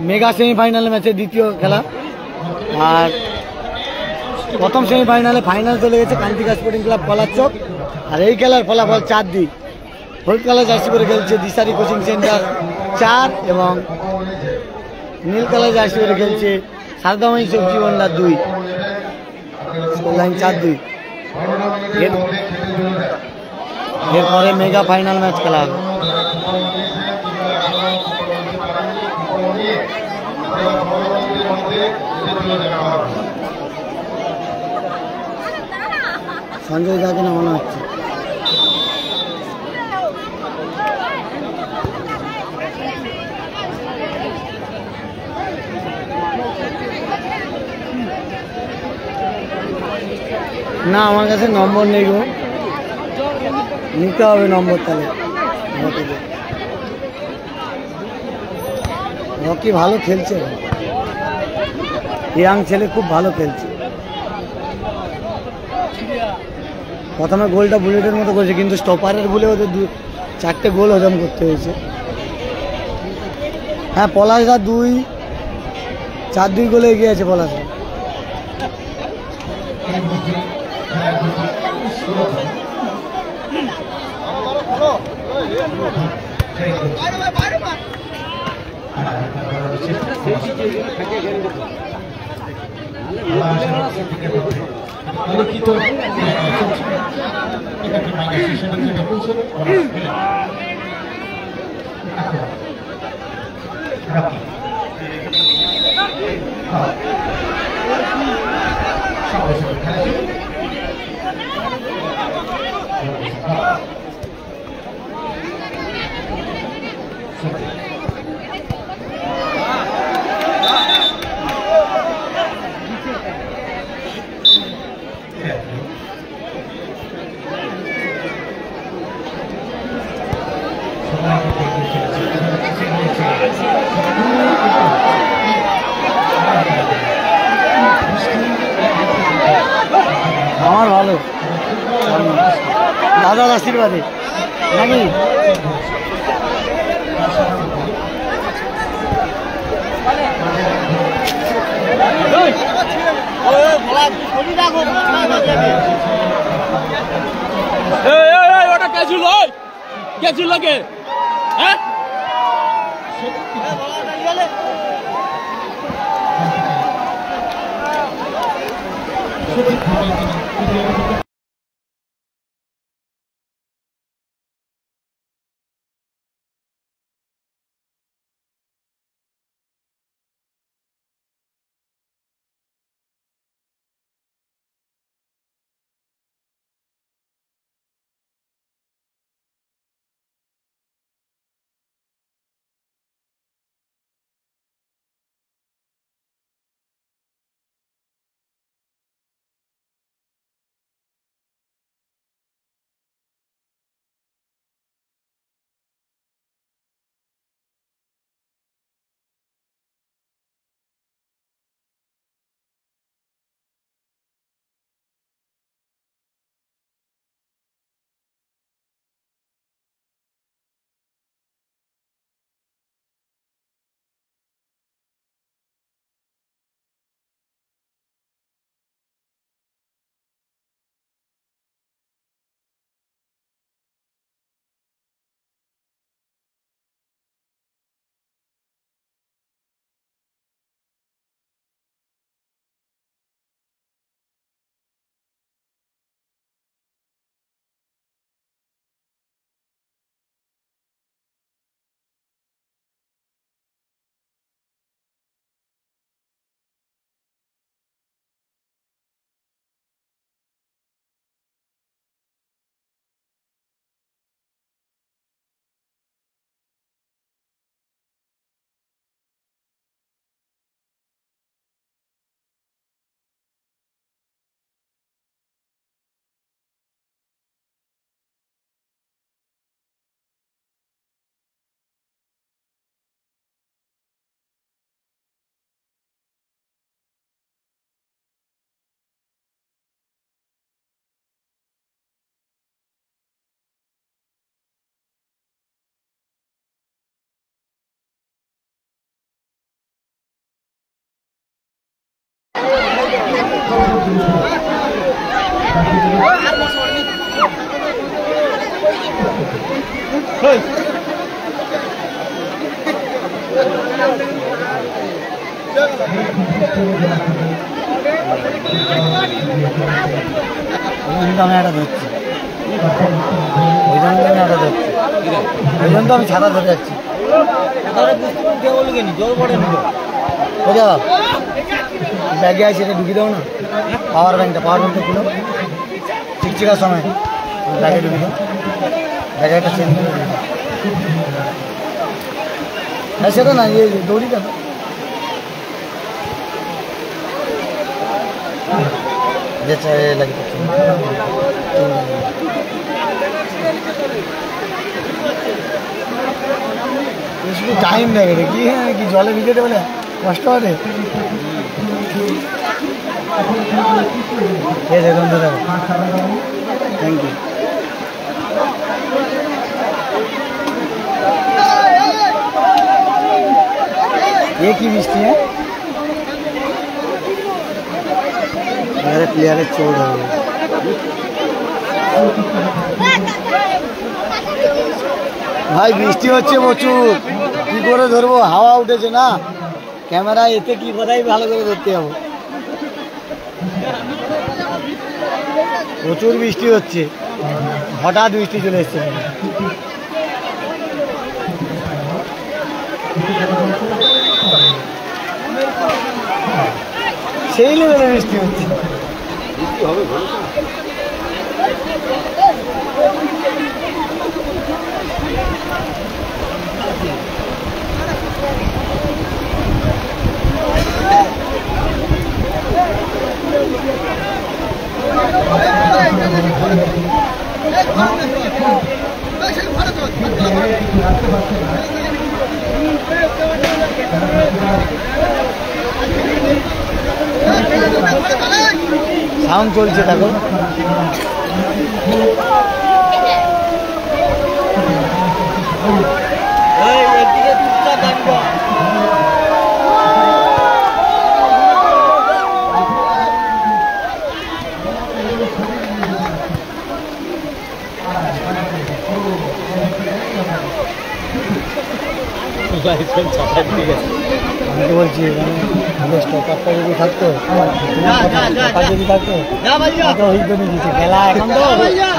মেগা সেমিফাইনাল ম্যাচের দ্বিতীয় খেলা। আর প্রথম সেমিফাইনালে ফাইনাল চলে গেছে কান্তিকা স্পোর্টিং ক্লাব কলারচক। আর এই খেলার ফলাফল 4-2। হলুদ কালার জার্সি পরে খেলছে দিশারি কোচিং সেন্টার 4 এবং নীল কালার জার্সি পরে খেলছে সারদাময়ী সবজি ভান্ডার 2। স্কোরলাইন 4-2। এরপরে মেগা ফাইনাল ম্যাচ খেলা হবে। সঞ্জয় দাকে নামানো হচ্ছে। না আমার কাছে নম্বর নেই গো, নিতে হবে নম্বর। তাহলে রকি ভালো খেলছে, ইয়াং ছেলে খুব ভালো খেলছে। প্রথমে গোলটা বুলেটের মতো করেছে, কিন্তু স্টপারের ভুলে ওদের 4টে গোল হজম করতে হয়েছে। হ্যাঁ পলাশদা 4-2 গোলে এগিয়ে আছে পলাশ। দাদার আশীর্বাদে নাকি? ওটা কে ছিল? কে ছিল কে? হ্যাঁ আমি ছাতা ধরে যাচ্ছি। জল পড়ে ব্যাগে আছে, এটা ঢুকিয়ে দাও না। পাওয়ার ব্যাংকটা খুলো, চিকচিকার সময় ব্যাগে ঢুকিয়ে দাও। ব্যাগে একটা চেন সেটা না, ইয়ে দৌড়ি কেন লাগে টাইম লাগে কি? হ্যাঁ কি জলে ভিজেতে বলে কষ্ট হবে। ঠিক আছে বন্ধুরা, থ্যাংক ইউ। ये की बृष्टि है? मेरे प्लेयर चोट हो गई। ভাই বৃষ্টি হচ্ছে প্রচুর, কি করে ধরবো? হাওয়া উঠেছে না, ক্যামেরা এতে কি কোথায় ভালো করে ধরতে যাবো? প্রচুর বৃষ্টি হচ্ছে, হঠাৎ বৃষ্টি চলে এসছে। সেই লেভেলে বৃষ্টি হচ্ছে। বৃষ্টি হবে সাউন্ড চলছে, দেখো। আমি তো বলছি স্টপারটা যদি থাকতো যদি থাকতো হইতো না কিছু খেলা এখন তো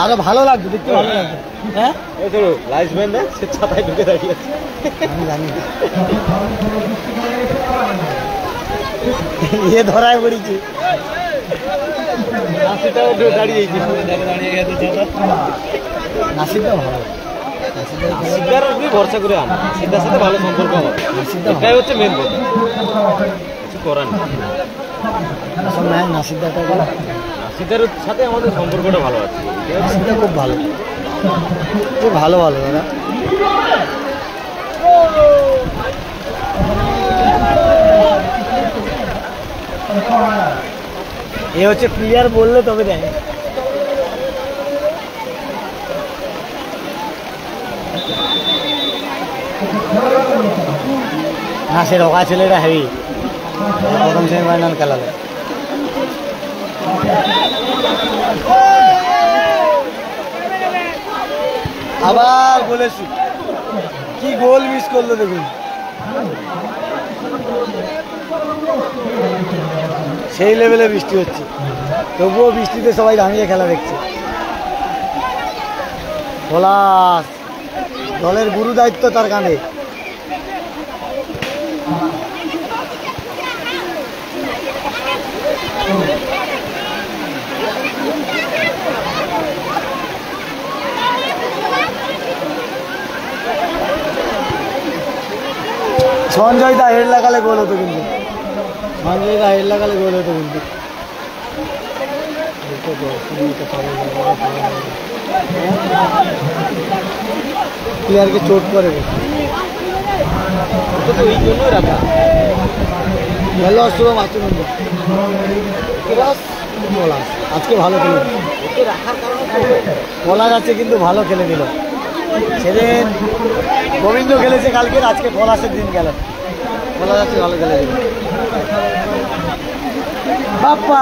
আরো ভালো লাগতো, দেখতে ভালো লাগতো। হ্যাঁ লাইসম্যান সে ছাতায় ঢুকে দাঁড়িয়ে আছে, আমি জানি এ ধরায় পড়েছে। নাসিরটাও দাঁড়িয়েছে, দাঁড়িয়ে গেছে। নাসিরটাও ভালো, সিদ্ধার উপরে ভরসা করে আনা, সিদ্ধার সাথে ভালো সম্পর্ক হবে, এটাই হচ্ছে মেন কথা, কিছু করার নেই। নাসিরদার সাথে আমাদের সম্পর্কটা ভালো আছে, সিদ্ধা খুব ভালো, খুব ভালো ভালো দাদা। এ হচ্ছে প্লেয়ার বললে তবে দেয়। না সে রকা ছেলেটা হেভি, প্রথম সেমিফাইনাল খেলালে। আবার বলেছি কি গোল মিস করলো দেখুন, সেই লেভেলে বৃষ্টি হচ্ছে, তবুও বৃষ্টিতে সবাই দাঁড়িয়ে খেলা দেখছে। পলাশ দলের গুরু দায়িত্ব তার কাঁধে। সঞ্জয় দা হেড লাগালে গোল হতো কিন্তু, সঞ্জয় দা হেড লাগালে গোল হতো কিন্তু। প্লেয়ারকে চোট করে এই জন্যই রাখা ভালো আসলো মাত্র। আজকে ভালো খেলে পলাশ আছে কিন্তু ভালো খেলে দিল। সেদিন গোবিন্দ খেলেছে কালকে, আজকে পলাশের দিন গেল, পলাশ আছে ভালো খেলে দিল। বাপ্পা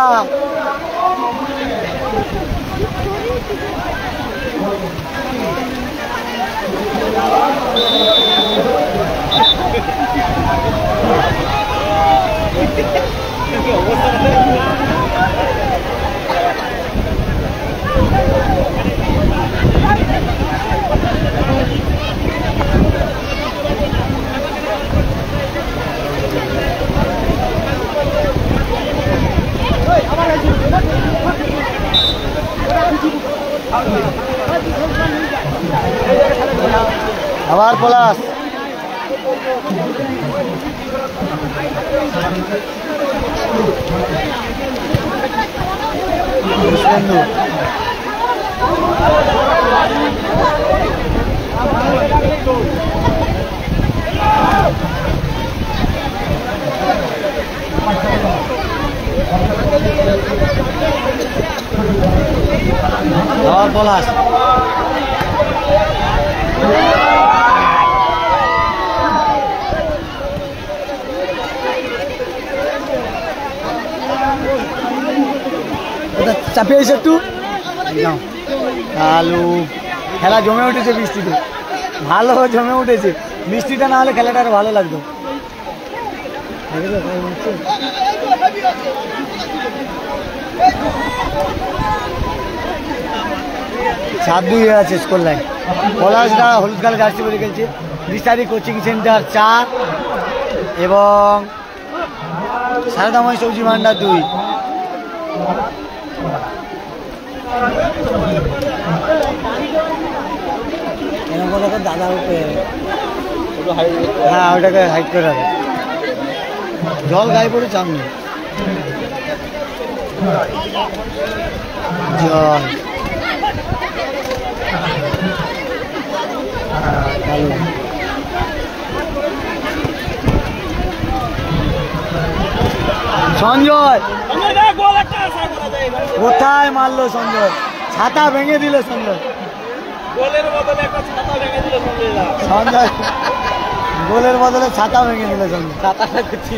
আবার পলাশ বন্ধু আবার পলাশ চাপিয়ে এসে একটু আলু খেলা জমে উঠেছে বৃষ্টিতে, ভালো জমে উঠেছে। বৃষ্টিটা না হলে খেলাটা আরো ভালো লাগতো। সাত দুই হয়ে আছে স্কোর লাইন। পলাশরা হলুদ কাল জার্সি পরে খেলছে। দিশারি কোচিং সেন্টার 4 এবং সারদাময় সবজি ভান্ডার 2। দাদা হ্যাঁ ওটাকে হাইট করে রাখে, জল গায়ে পড়ে চাপ নেই জল। সঞ্জয় কোথায় মারলো সঞ্জয়, ছাতা ভেঙে দিল সঞ্জয়। গোলের বদলে একটা ছাতা ভেঙে দিল সঞ্জয় গোলের বদলে ছাতা ভেঙে দিল সঞ্জয়। ছাতাটা করছি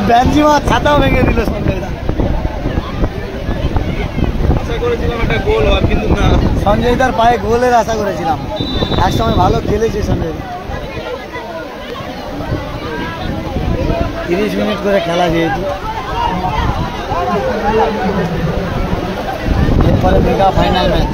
বেঞ্জিমা ছাতাও ভেঙে দিল সঞ্জয় দা। আশা করেছিলাম একটা গোল হওয়ার, কিন্তু না। সঞ্জয় দার পায়ে গোলের আশা করেছিলাম, এক সময় ভালো খেলেছে সঞ্জয় দা। 30 মিনিট করে খেলা যেহেতু, এরপরে মেগা ফাইনাল ম্যাচ।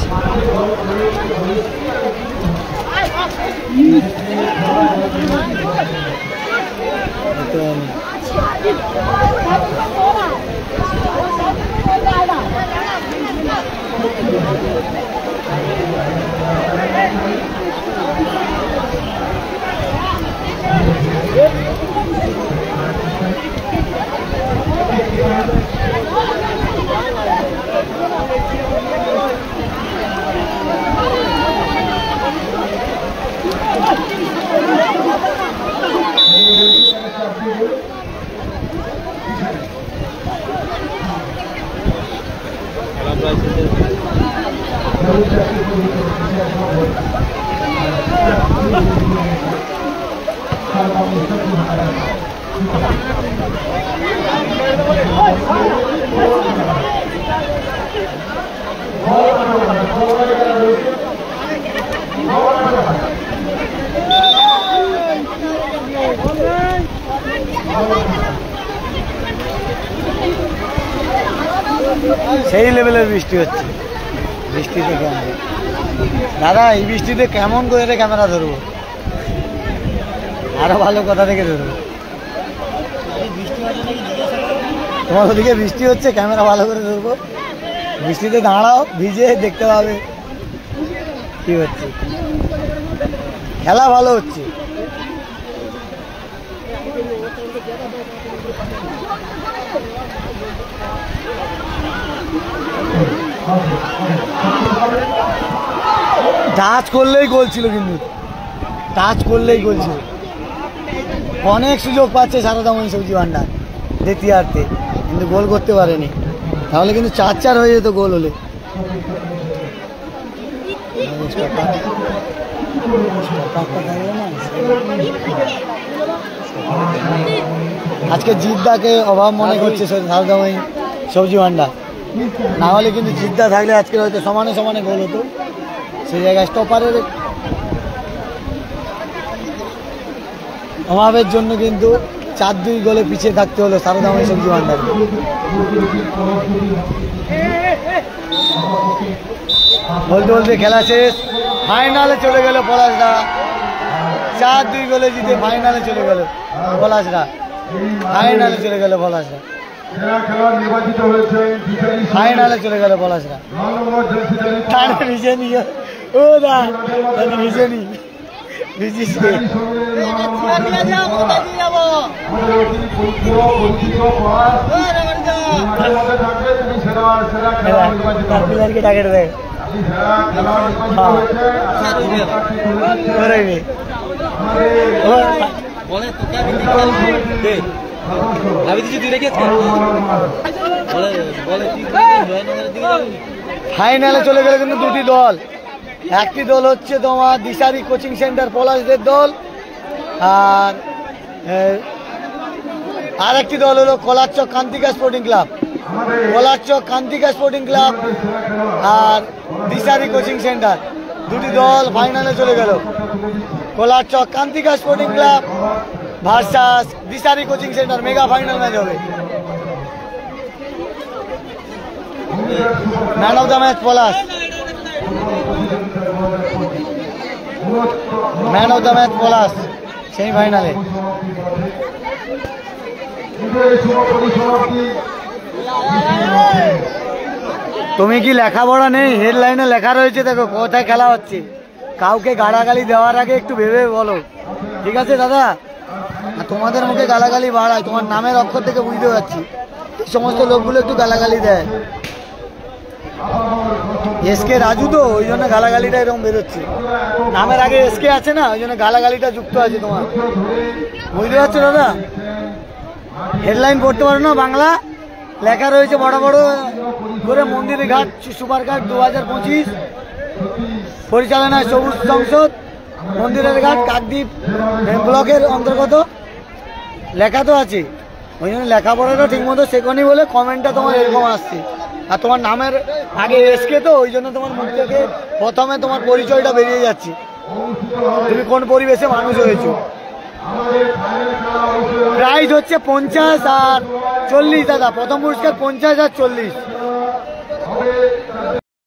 সেই লেভেলের বৃষ্টি হচ্ছে। বৃষ্টিতে কেমন দাদা, এই বৃষ্টিতে কেমন করে ক্যামেরা ধরবো? আরো ভালো কথা থেকে ধরবো। তোমার ওদিকে বৃষ্টি হচ্ছে, ক্যামেরা ভালো করে ধরবো। বৃষ্টিতে দাঁড়াও, ভিজে দেখতে পাবে কি হচ্ছে। খেলা ভালো হচ্ছে। টাচ করলেই গোল ছিল, কিন্তু টাচ করলেই গোল ছিল। অনেক সুযোগ পাচ্ছে সারদামণি সবজি ভান্ডার দ্বিতীয়ার্ধে, কিন্তু গোল করতে পারেনি। তাহলে কিন্তু 4-4 হয়ে যেত গোল হলে। আজকে জিদ্দাকে অভাব মনে করছে সারদামণি সবজি ভান্ডার, না হলে কিন্তু জিদ্দা থাকলে আজকে হয়তো সমানে সমানে গোল হতো। সেই জায়গায় স্টপারের অভাবের জন্য কিন্তু 4-2 গোলে পিছিয়ে থাকতে হলো সারদামণি সবজি ভান্ডার। বলতে বলতে খেলা শেষ, ফাইনালে চলে গেল পলাশরা। 4-2 গোলে জিতে ফাইনালে চলে গেল পলাশরা। ফাইনালে চলে গেল পলাশরা। ফাইনালে চলে গেল পলাশরা। ভিজে নিয়ে ও দা ভিজে নি ভিজিছে। টার্গেট দেয় ফাইনালে চলে গেলে কিন্তু দুটি দল। একটি দল হচ্ছে তোমার দিশারি কোচিং সেন্টার পলাশদের দল, আর একটি দল হলো Kalarchak Kantika sporting club. Kalarchak Kantika sporting club আর দিশারি কোচিং সেন্টার, দুটি দল ফাইনালে চলে গেল। Kalarchak Kantika sporting club versus Dishari coaching centre, mega final match হবে। Man of the match Palash, man of the match Palash সেমিফাইনালে। তুমি কি লেখাপড়া নেই? হেডলাইনে লেখা রয়েছে, দেখো কোথায় খেলা হচ্ছে। কাউকে গালাগালি দেওয়ার আগে একটু ভেবে বলো, ঠিক আছে দাদা? তোমাদের মুখে গালাগালি বাড়ায়, তোমার নামের অক্ষর থেকে বুঝতে পারছি। এই সমস্ত লোকগুলো একটু গালাগালি দেয়। এসকে রাজু তো, ওই জন্য গালাগালিটা এরকম বেরোচ্ছে। নামের আগে এসকে আছে না, ওই জন্য গালাগালিটা যুক্ত আছে তোমার, বুঝতে পারছো দাদা? হেডলাইন পড়তে পারো না বাংলা? লেখা রয়েছে বড় বড় করে মন্দিরের ঘাট সুপার ঘাট 2025 পরিচালনায় সবুজ সংসদ মন্দিরের ঘাট কাকদ্বীপ ব্লকের অন্তর্গত। লেখা তো আছে, ওই জন্য লেখাপড়াটা ঠিক মতো শেখনি বলে কমেন্টটা তোমার এরকম আসছে। আর তোমার নামের আগে এসকে তো ওই জন্য তোমার মুখ থেকে প্রথমে তোমার পরিচয়টা বেরিয়ে যাচ্ছে, তুমি কোন পরিবেশে মানুষ হয়েছো। প্রাইজ হচ্ছে 50 আর 40 দাদা, প্রথম পুরস্কার 50 আর 40।